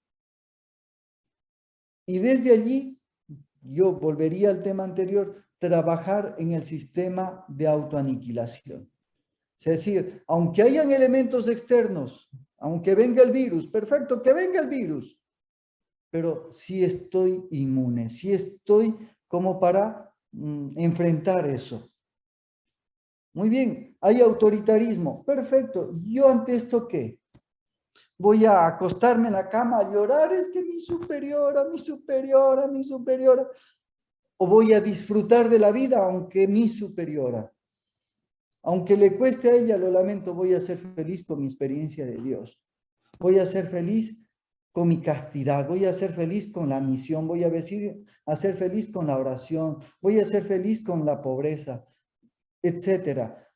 Y desde allí, yo volvería al tema anterior, trabajar en el sistema de autoaniquilación. Es decir, aunque hayan elementos externos, aunque venga el virus, perfecto, que venga el virus, pero sí estoy inmune, sí estoy como para enfrentar eso. Muy bien, hay autoritarismo, perfecto. ¿Yo ante esto qué? Voy a acostarme en la cama a llorar, es que mi superiora, mi superiora, mi superiora. O voy a disfrutar de la vida aunque mi superiora. Aunque le cueste a ella, lo lamento, voy a ser feliz con mi experiencia de Dios. Voy a ser feliz con mi castidad, voy a ser feliz con la misión, voy a ser feliz con la oración, voy a ser feliz con la pobreza, etcétera.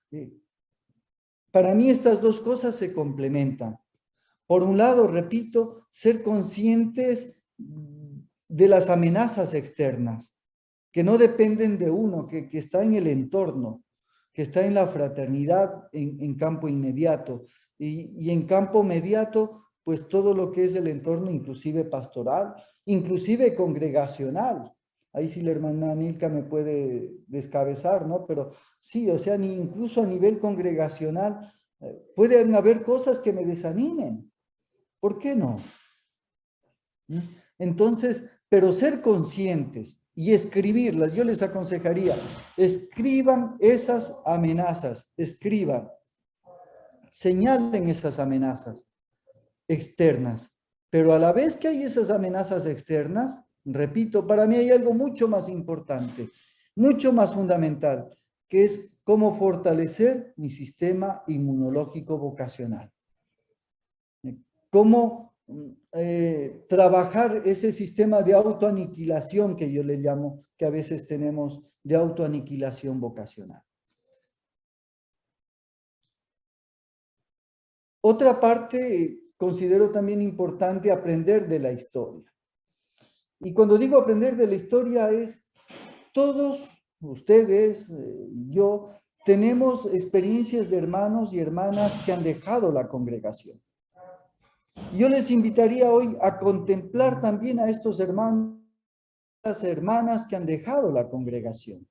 Para mí estas dos cosas se complementan. Por un lado, repito, ser conscientes de las amenazas externas, que no dependen de uno, que está en el entorno, que está en la fraternidad en campo inmediato. Y en campo mediato, pues todo lo que es el entorno, inclusive pastoral, inclusive congregacional. Ahí sí la hermana Nilka me puede descabezar, ¿no? Pero sí, o sea, incluso a nivel congregacional, pueden haber cosas que me desanimen. ¿Por qué no? Entonces, pero ser conscientes y escribirlas, yo les aconsejaría, escriban esas amenazas, escriban, señalen esas amenazas externas, pero a la vez que hay esas amenazas externas, repito, para mí hay algo mucho más importante, mucho más fundamental, que es cómo fortalecer mi sistema inmunológico vocacional. Cómo trabajar ese sistema de autoaniquilación que yo le llamo, que a veces tenemos de autoaniquilación vocacional. Otra parte, considero también importante aprender de la historia. Y cuando digo aprender de la historia es, todos ustedes, yo, tenemos experiencias de hermanos y hermanas que han dejado la congregación. Yo les invitaría hoy a contemplar también a estos hermanos, hermanas que han dejado la congregación.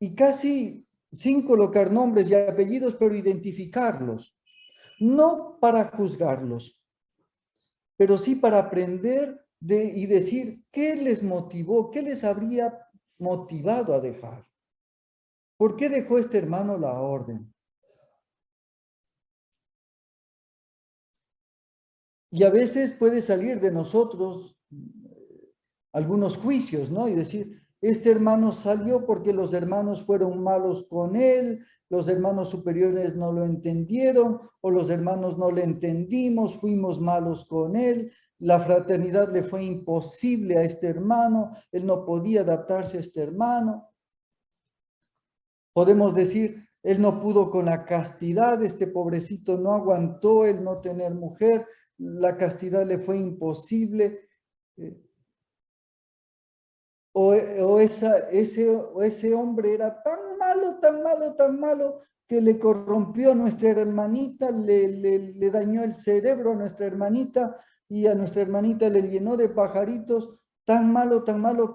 Y casi sin colocar nombres y apellidos, pero identificarlos. No para juzgarlos, pero sí para aprender y decir qué les motivó, qué les habría motivado a dejar. ¿Por qué dejó este hermano la orden? Y a veces puede salir de nosotros algunos juicios, ¿no? Y decir, este hermano salió porque los hermanos fueron malos con él, los hermanos superiores no lo entendieron, o los hermanos no le entendimos, fuimos malos con él, la fraternidad le fue imposible a este hermano, él no podía adaptarse a este hermano. Podemos decir, él no pudo con la castidad, este pobrecito no aguantó el no tener mujer, la castidad le fue imposible. Ese hombre era tan malo, tan malo, tan malo, que le corrompió a nuestra hermanita, le dañó el cerebro a nuestra hermanita, y a nuestra hermanita le llenó de pajaritos, tan malo,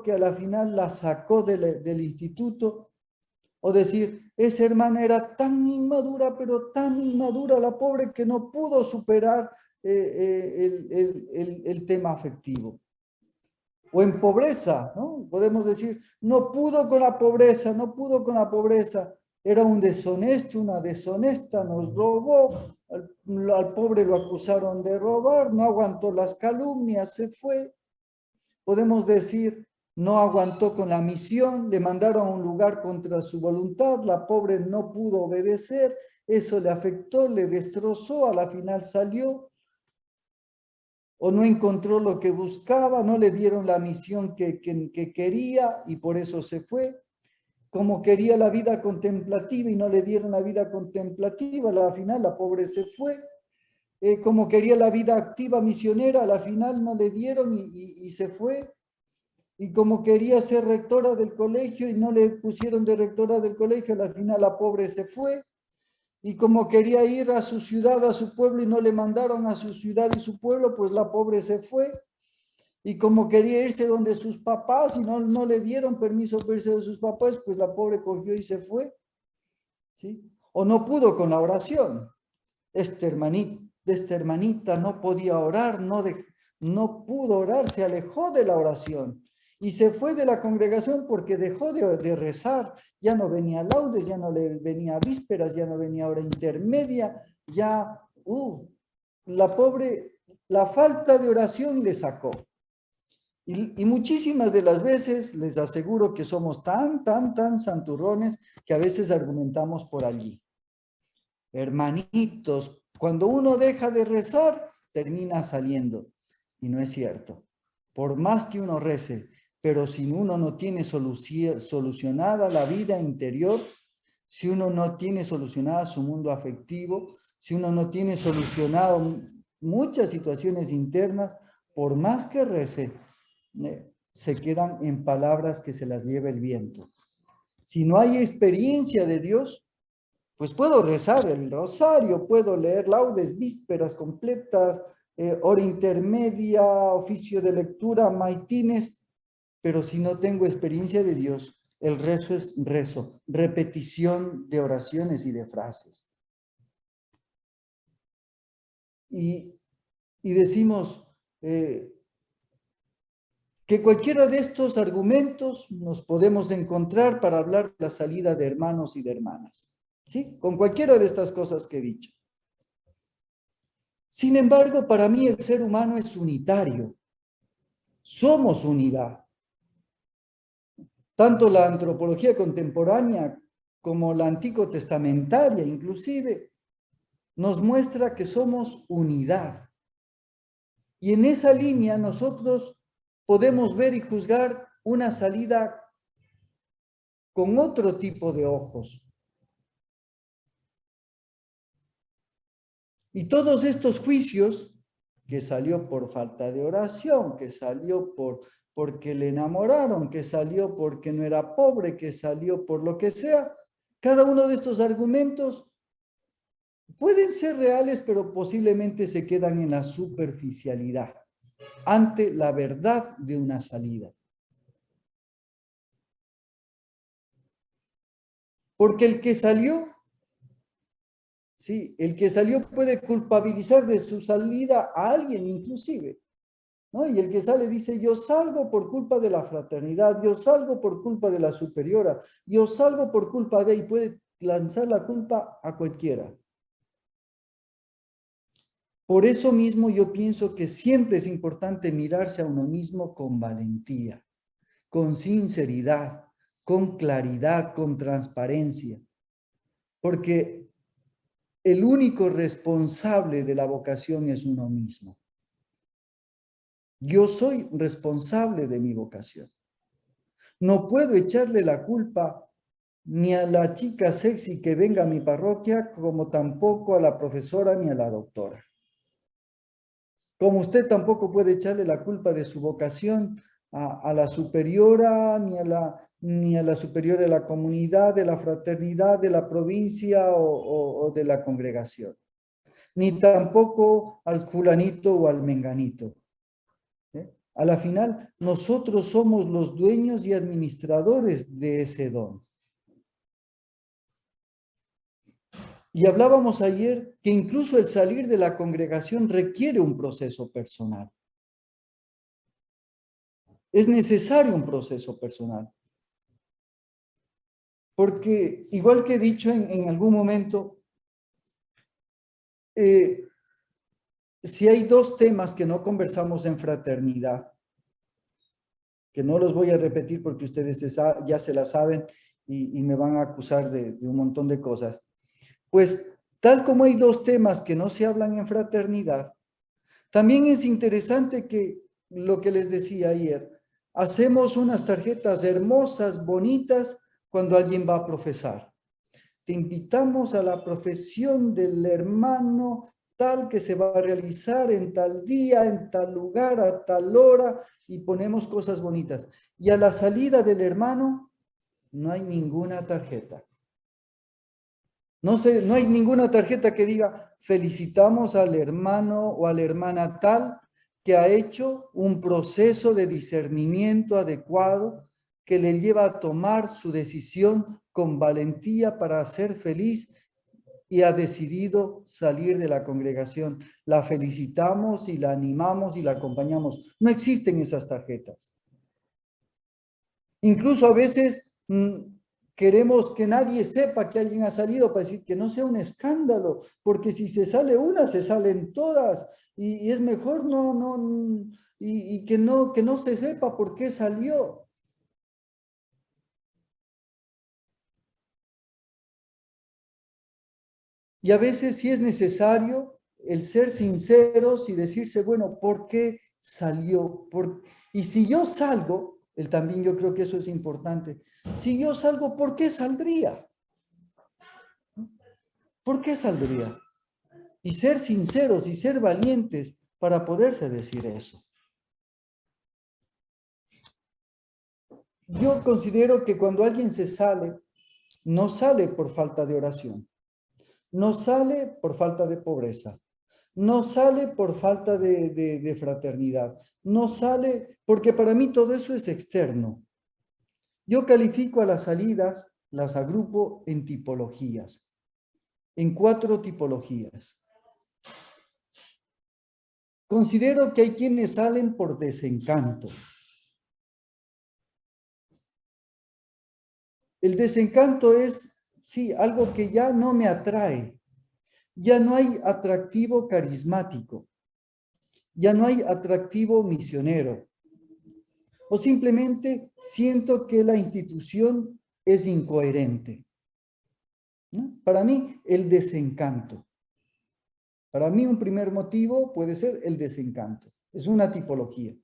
que a la final la sacó del instituto. O decir, esa hermana era tan inmadura, pero tan inmadura, la pobre, que no pudo superar el tema afectivo. O en pobreza, ¿no? Podemos decir, no pudo con la pobreza, no pudo con la pobreza. Era un deshonesto, una deshonesta, nos robó. Al pobre lo acusaron de robar, no aguantó las calumnias, se fue. Podemos decir, no aguantó con la misión, le mandaron a un lugar contra su voluntad, la pobre no pudo obedecer, eso le afectó, le destrozó, a la final salió. O no encontró lo que buscaba, no le dieron la misión que quería y por eso se fue. Como quería la vida contemplativa y no le dieron la vida contemplativa, al final la pobre se fue. como quería la vida activa misionera, a la final no le dieron y se fue. Y como quería ser rectora del colegio y no le pusieron de rectora del colegio, a la final la pobre se fue. Y como quería ir a su ciudad, a su pueblo, y no le mandaron a su ciudad y su pueblo, pues la pobre se fue. Y como quería irse donde sus papás y no le dieron permiso para irse de sus papás, pues la pobre cogió y se fue. ¿Sí? O no pudo con la oración. Esta hermanita no podía orar, no pudo orar, se alejó de la oración. Y se fue de la congregación porque dejó de rezar. Ya no venía laudes, ya no le venía vísperas, ya no venía hora intermedia, ya, la pobre, la falta de oración le sacó. Y muchísimas de las veces les aseguro que somos tan santurrones que a veces argumentamos por allí. Hermanitos, cuando uno deja de rezar, termina saliendo. Y no es cierto. Por más que uno rece, pero si uno no tiene solucionada la vida interior, si uno no tiene solucionada su mundo afectivo, si uno no tiene solucionado muchas situaciones internas, por más que rece, se quedan en palabras que se las lleva el viento. Si no hay experiencia de Dios, pues puedo rezar el rosario, puedo leer laudes, vísperas completas, hora intermedia, oficio de lectura, maitines, pero si no tengo experiencia de Dios, el rezo es rezo, repetición de oraciones y de frases. Y decimos que cualquiera de estos argumentos nos podemos encontrar para hablar de la salida de hermanos y de hermanas. ¿Sí? Con cualquiera de estas cosas que he dicho. Sin embargo, para mí el ser humano es unitario. Somos unidad. Tanto la antropología contemporánea como la antico-testamentaria, inclusive, nos muestra que somos unidad. Y en esa línea nosotros podemos ver y juzgar una salida con otro tipo de ojos. Y todos estos juicios, que salió por falta de oración, que salió porque le enamoraron, que salió porque no era pobre, que salió por lo que sea, cada uno de estos argumentos pueden ser reales, pero posiblemente se quedan en la superficialidad ante la verdad de una salida. Porque el que salió, sí, el que salió puede culpabilizar de su salida a alguien inclusive, ¿no? Y el que sale dice, yo salgo por culpa de la fraternidad, yo salgo por culpa de la superiora, yo salgo por culpa de, y puede lanzar la culpa a cualquiera. Por eso mismo yo pienso que siempre es importante mirarse a uno mismo con valentía, con sinceridad, con claridad, con transparencia, porque el único responsable de la vocación es uno mismo. Yo soy responsable de mi vocación. No puedo echarle la culpa ni a la chica sexy que venga a mi parroquia, como tampoco a la profesora ni a la doctora. Como usted tampoco puede echarle la culpa de su vocación a la superiora, ni a la superiora de la comunidad, de la fraternidad, de la provincia o de la congregación. Ni tampoco al fulanito o al menganito. A la final, nosotros somos los dueños y administradores de ese don. Y hablábamos ayer que incluso el salir de la congregación requiere un proceso personal. Es necesario un proceso personal. Porque, igual que he dicho en algún momento, si hay dos temas que no conversamos en fraternidad, que no los voy a repetir porque ustedes ya se la saben y me van a acusar de un montón de cosas, pues tal como hay dos temas que no se hablan en fraternidad, también es interesante que lo que les decía ayer, hacemos unas tarjetas hermosas, bonitas, cuando alguien va a profesar. Te invitamos a la profesión del hermano tal que se va a realizar en tal día, en tal lugar, a tal hora, y ponemos cosas bonitas. Y a la salida del hermano no hay ninguna tarjeta. No hay ninguna tarjeta que diga felicitamos al hermano o a la hermana tal que ha hecho un proceso de discernimiento adecuado que le lleva a tomar su decisión con valentía para ser feliz y ha decidido salir de la congregación. La felicitamos y la animamos y la acompañamos. No existen esas tarjetas. Incluso a veces queremos que nadie sepa que alguien ha salido para decir que no sea un escándalo, porque si se sale una, se salen todas, y es mejor que no se sepa por qué salió. Y a veces sí es necesario el ser sinceros y decirse, bueno, ¿por qué salió? Y si yo salgo, también yo creo que eso es importante, si yo salgo, ¿por qué saldría? ¿Por qué saldría? Y ser sinceros y ser valientes para poderse decir eso. Yo considero que cuando alguien se sale, no sale por falta de oración, no sale por falta de pobreza, no sale por falta de fraternidad, no sale, porque para mí todo eso es externo. Yo califico a las salidas, las agrupo en tipologías, en 4 tipologías. Considero que hay quienes salen por desencanto. El desencanto es, sí, algo que ya no me atrae. Ya no hay atractivo carismático. Ya no hay atractivo misionero. O simplemente siento que la institución es incoherente. ¿No? Para mí, el desencanto. Para mí, un primer motivo puede ser el desencanto. Es una tipología.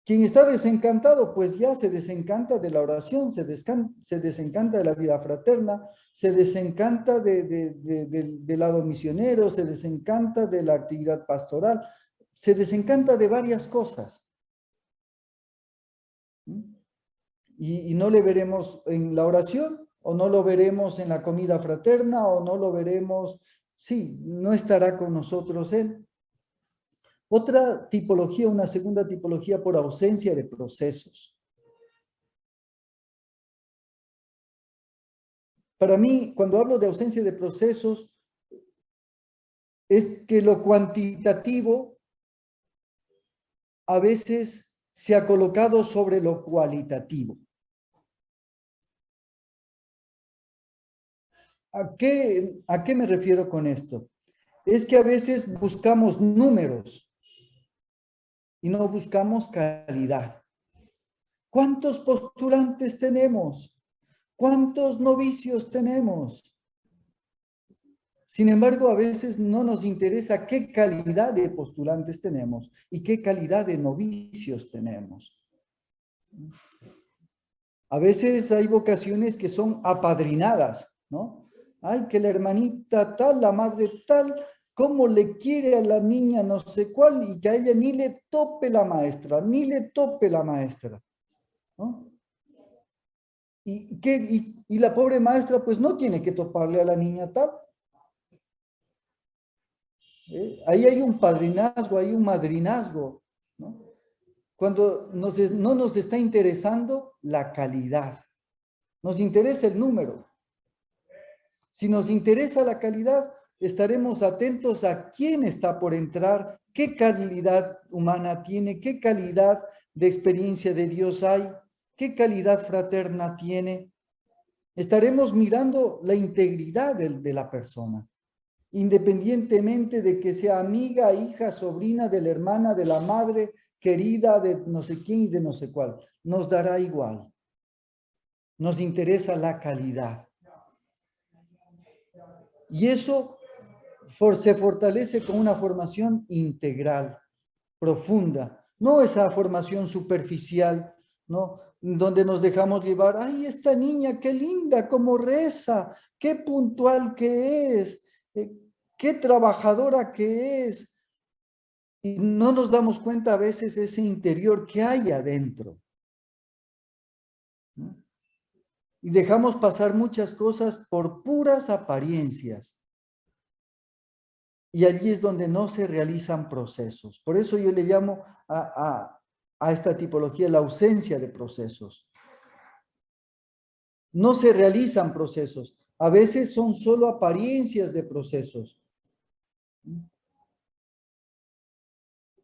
Quien está desencantado, pues ya se desencanta de la oración, se desencanta de la vida fraterna, se desencanta del lado misionero, se desencanta de la actividad pastoral, se desencanta de varias cosas. Y no le veremos en la oración, o no lo veremos en la comida fraterna, o no lo veremos, sí, no estará con nosotros él. Otra tipología, una segunda tipología por ausencia de procesos. Para mí, cuando hablo de ausencia de procesos, es que lo cuantitativo a veces se ha colocado sobre lo cualitativo. ¿A qué me refiero con esto? Es que a veces buscamos números y no buscamos calidad. ¿Cuántos postulantes tenemos? ¿Cuántos novicios tenemos? Sin embargo, a veces no nos interesa qué calidad de postulantes tenemos y qué calidad de novicios tenemos. A veces hay vocaciones que son apadrinadas, ¿no? Ay, que la hermanita tal, la madre tal, cómo le quiere a la niña no sé cuál y que a ella ni le tope la maestra, ni le tope la maestra, ¿no? Y la pobre maestra pues no tiene que toparle a la niña tal. Ahí hay un padrinazgo, hay un madrinazgo, ¿no? Cuando no nos está interesando la calidad, nos interesa el número. Si nos interesa la calidad, estaremos atentos a quién está por entrar, qué calidad humana tiene, qué calidad de experiencia de Dios hay, qué calidad fraterna tiene. Estaremos mirando la integridad de la persona, independientemente de que sea amiga, hija, sobrina de la hermana, de la madre, querida de no sé quién y de no sé cuál. Nos dará igual. Nos interesa la calidad. Y eso se fortalece con una formación integral, profunda, no esa formación superficial, ¿no? Donde nos dejamos llevar, ay, esta niña, qué linda, cómo reza, qué puntual que es. qué trabajadora que es. Y no nos damos cuenta a veces ese interior que hay adentro, ¿no? Y dejamos pasar muchas cosas por puras apariencias. Y allí es donde no se realizan procesos. Por eso yo le llamo a esta tipología la ausencia de procesos. No se realizan procesos. A veces son solo apariencias de procesos.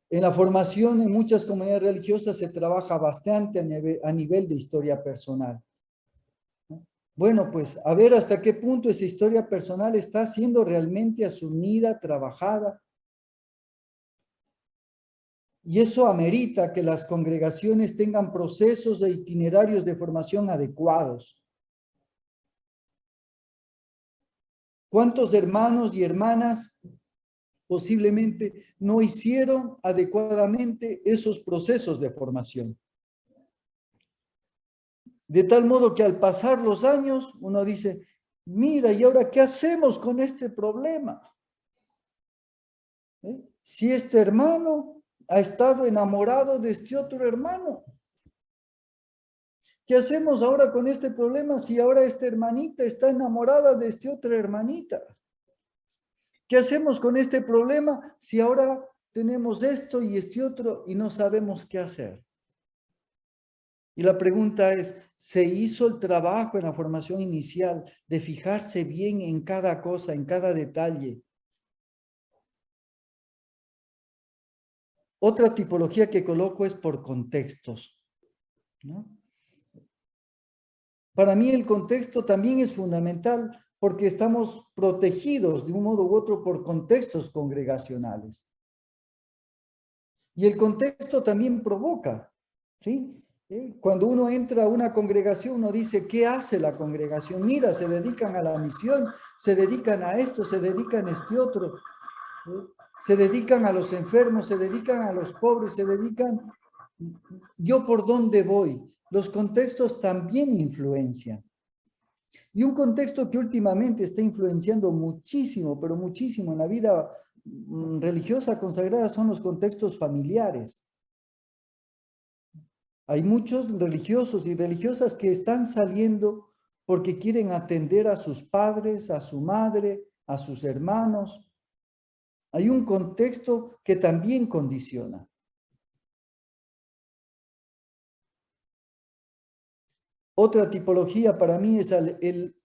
En la formación en muchas comunidades religiosas se trabaja bastante a nivel de historia personal. Bueno, pues a ver hasta qué punto esa historia personal está siendo realmente asumida, trabajada. Y eso amerita que las congregaciones tengan procesos e itinerarios de formación adecuados. ¿Cuántos hermanos y hermanas posiblemente no hicieron adecuadamente esos procesos de formación? De tal modo que al pasar los años uno dice, mira, ¿y ahora qué hacemos con este problema? Si este hermano ha estado enamorado de este otro hermano, ¿qué hacemos ahora con este problema si ahora esta hermanita está enamorada de esta otra hermanita? ¿Qué hacemos con este problema si ahora tenemos esto y este otro y no sabemos qué hacer? Y la pregunta es, ¿se hizo el trabajo en la formación inicial de fijarse bien en cada cosa, en cada detalle? Otra tipología que coloco es por contextos, ¿no? Para mí el contexto también es fundamental porque estamos protegidos de un modo u otro por contextos congregacionales. Y el contexto también provoca, ¿sí? Cuando uno entra a una congregación, uno dice, ¿qué hace la congregación? Mira, se dedican a la misión, se dedican a esto, se dedican a este otro. Se dedican a los enfermos, se dedican a los pobres, se dedican... ¿Yo por dónde voy? Los contextos también influencian. Y un contexto que últimamente está influenciando muchísimo, pero muchísimo en la vida religiosa consagrada son los contextos familiares. Hay muchos religiosos y religiosas que están saliendo porque quieren atender a sus padres, a su madre, a sus hermanos. Hay un contexto que también condiciona. Otra tipología para mí es el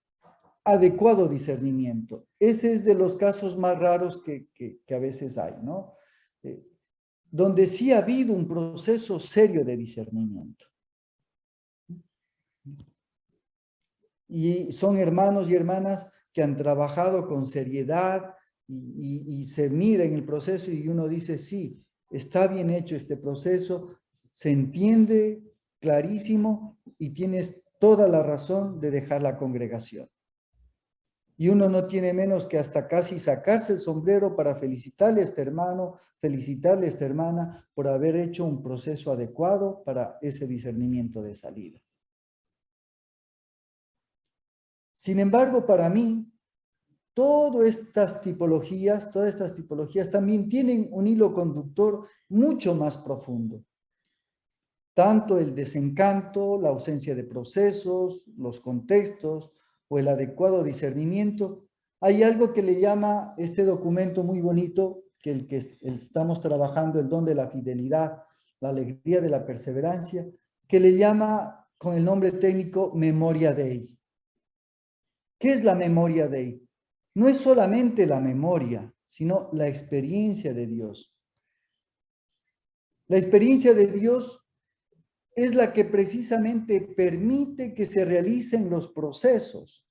adecuado discernimiento. Ese es de los casos más raros que a veces hay, ¿no? Donde sí ha habido un proceso serio de discernimiento. Y son hermanos y hermanas que han trabajado con seriedad y se mira en el proceso y uno dice, sí, está bien hecho este proceso, se entiende clarísimo y tienes toda la razón de dejar la congregación. Y uno no tiene menos que hasta casi sacarse el sombrero para felicitarle a este hermano, felicitarle a esta hermana por haber hecho un proceso adecuado para ese discernimiento de salida. Sin embargo, para mí, todas estas tipologías también tienen un hilo conductor mucho más profundo. Tanto el desencanto, la ausencia de procesos, los contextos o el adecuado discernimiento. Hay algo que le llama este documento muy bonito, que el que estamos trabajando, el don de la fidelidad, la alegría de la perseverancia, que le llama con el nombre técnico Memoria Dei. ¿Qué es la Memoria Dei? No es solamente la memoria, sino la experiencia de Dios. La experiencia de Dios es la que precisamente permite que se realicen los procesos.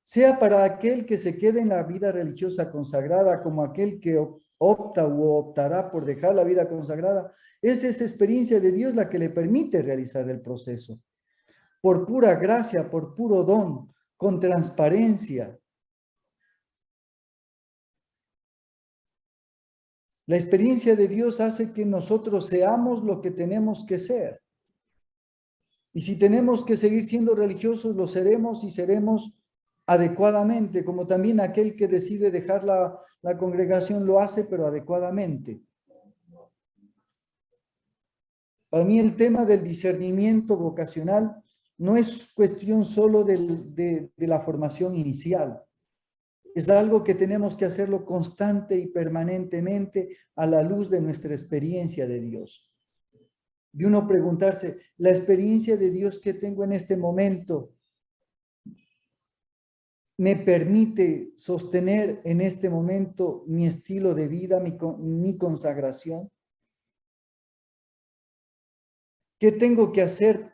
Sea para aquel que se quede en la vida religiosa consagrada, como aquel que opta u optará por dejar la vida consagrada, es esa experiencia de Dios la que le permite realizar el proceso. Por pura gracia, por puro don, con transparencia. La experiencia de Dios hace que nosotros seamos lo que tenemos que ser. Y si tenemos que seguir siendo religiosos, lo seremos y seremos adecuadamente, como también aquel que decide dejar la congregación lo hace, pero adecuadamente. Para mí el tema del discernimiento vocacional no es cuestión solo de la formación inicial. Es algo que tenemos que hacerlo constante y permanentemente a la luz de nuestra experiencia de Dios. De uno preguntarse, la experiencia de Dios que tengo en este momento me permite sostener en este momento mi estilo de vida, mi consagración. ¿Qué tengo que hacer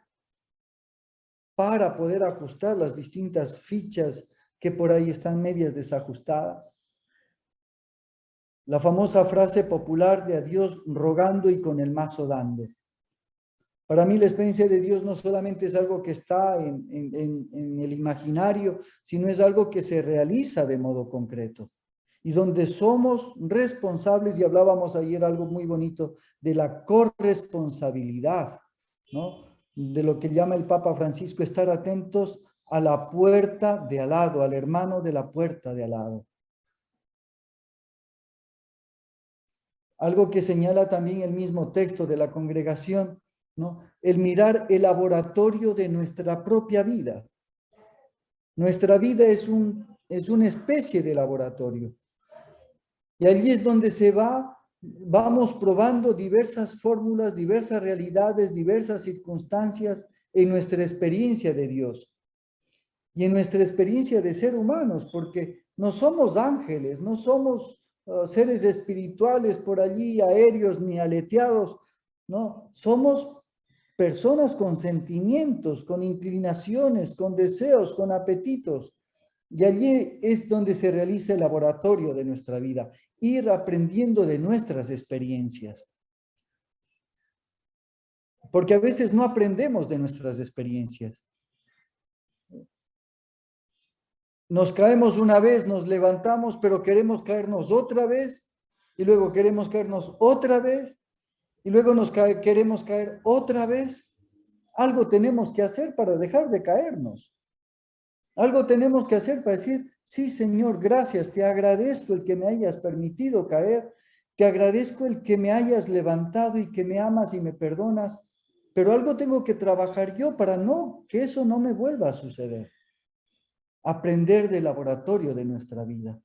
para poder ajustar las distintas fichas que por ahí están medias desajustadas? La famosa frase popular de a Dios rogando y con el mazo dando. Para mí la experiencia de Dios no solamente es algo que está en el imaginario, sino es algo que se realiza de modo concreto. Y donde somos responsables, y hablábamos ayer algo muy bonito, de la corresponsabilidad, ¿no? De lo que llama el Papa Francisco, estar atentos a la puerta de al lado, al hermano de la puerta de al lado. Algo que señala también el mismo texto de la congregación, ¿no? El mirar el laboratorio de nuestra propia vida. Nuestra vida es una especie de laboratorio. Y allí es donde vamos probando diversas fórmulas, diversas realidades, diversas circunstancias en nuestra experiencia de Dios. Y en nuestra experiencia de ser humanos, porque no somos ángeles, no somos seres espirituales por allí aéreos ni aleteados, no, somos personas con sentimientos, con inclinaciones, con deseos, con apetitos. Y allí es donde se realiza el laboratorio de nuestra vida, ir aprendiendo de nuestras experiencias. Porque a veces no aprendemos de nuestras experiencias. Nos caemos una vez, nos levantamos, pero queremos caernos otra vez, y luego queremos caernos otra vez, y luego queremos caer otra vez. Algo tenemos que hacer para dejar de caernos. Algo tenemos que hacer para decir, sí, Señor, gracias, te agradezco el que me hayas permitido caer, te agradezco el que me hayas levantado y que me amas y me perdonas, pero algo tengo que trabajar yo para que eso no me vuelva a suceder. Aprender del laboratorio de nuestra vida.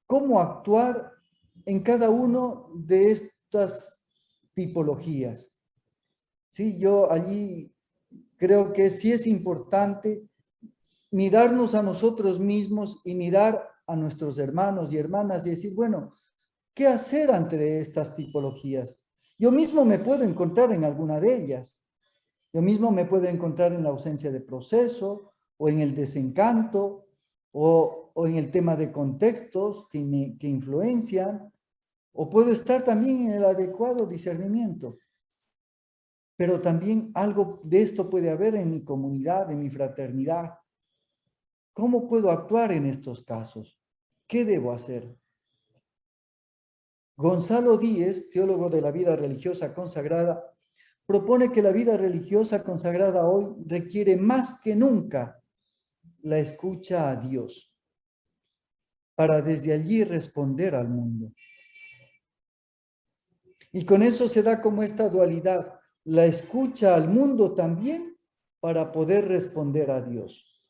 ¿Cómo actuar en cada uno de estas tipologías? Sí, yo allí creo que sí es importante mirarnos a nosotros mismos y mirar a nuestros hermanos y hermanas y decir, bueno, ¿qué hacer ante estas tipologías? Yo mismo me puedo encontrar en alguna de ellas. Yo mismo me puedo encontrar en la ausencia de proceso o en el desencanto o en el tema de contextos que influencian, o puedo estar también en el adecuado discernimiento. Pero también algo de esto puede haber en mi comunidad, en mi fraternidad. ¿Cómo puedo actuar en estos casos? ¿Qué debo hacer? Gonzalo Díez, teólogo de la vida religiosa consagrada, propone que la vida religiosa consagrada hoy requiere más que nunca la escucha a Dios para desde allí responder al mundo. Y con eso se da como esta dualidad, la escucha al mundo también para poder responder a Dios.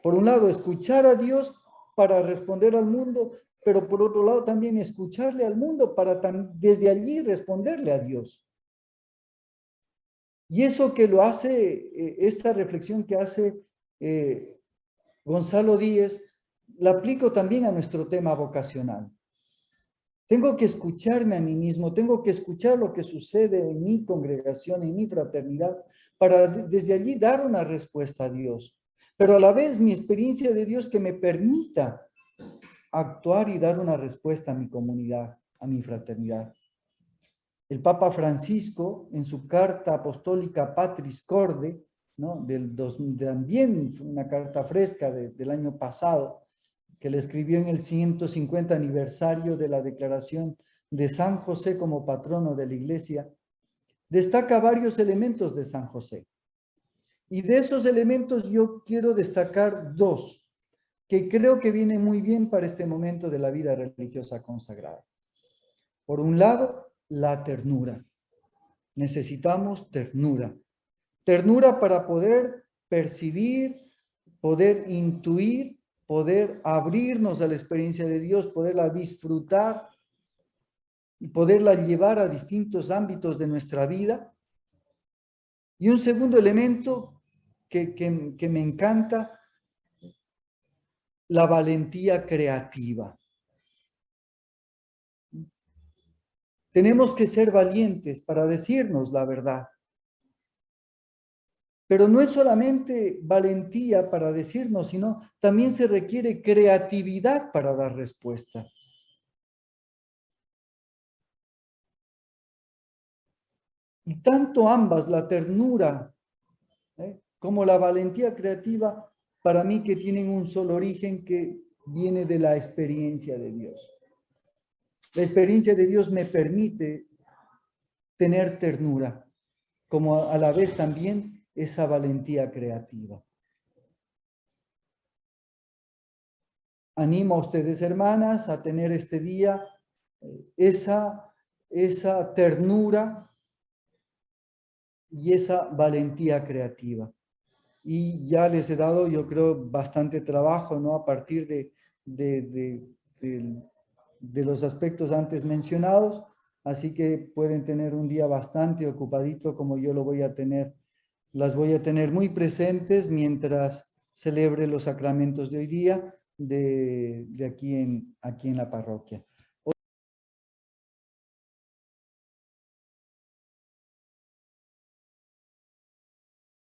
Por un lado, escuchar a Dios para responder al mundo, pero por otro lado también escucharle al mundo para desde allí responderle a Dios. Y eso que lo hace, esta reflexión que hace Gonzalo Díez, la aplico también a nuestro tema vocacional. Tengo que escucharme a mí mismo, tengo que escuchar lo que sucede en mi congregación, en mi fraternidad, para desde allí dar una respuesta a Dios. Pero a la vez mi experiencia de Dios que me permita actuar y dar una respuesta a mi comunidad, a mi fraternidad. El Papa Francisco, en su carta apostólica Patris Corde, ¿no? También una carta fresca del año pasado, que le escribió en el 150 aniversario de la declaración de San José como patrono de la Iglesia, destaca varios elementos de San José. Y de esos elementos yo quiero destacar dos, que creo que vienen muy bien para este momento de la vida religiosa consagrada. Por un lado, la ternura. Necesitamos ternura. Ternura para poder percibir, poder intuir, poder abrirnos a la experiencia de Dios, poderla disfrutar y poderla llevar a distintos ámbitos de nuestra vida. Y un segundo elemento que me encanta, la valentía creativa. Tenemos que ser valientes para decirnos la verdad. Pero no es solamente valentía para decirnos, sino también se requiere creatividad para dar respuesta. Y tanto ambas, la ternura, como la valentía creativa, para mí que tienen un solo origen que viene de la experiencia de Dios. La experiencia de Dios me permite tener ternura, como a la vez también esa valentía creativa. Animo a ustedes, hermanas, a tener este día esa ternura y esa valentía creativa. Y ya les he dado, yo creo, bastante trabajo, ¿no? A partir de los aspectos antes mencionados, así que pueden tener un día bastante ocupadito como yo lo voy a tener. Las voy a tener muy presentes mientras celebre los sacramentos de hoy día aquí en la parroquia.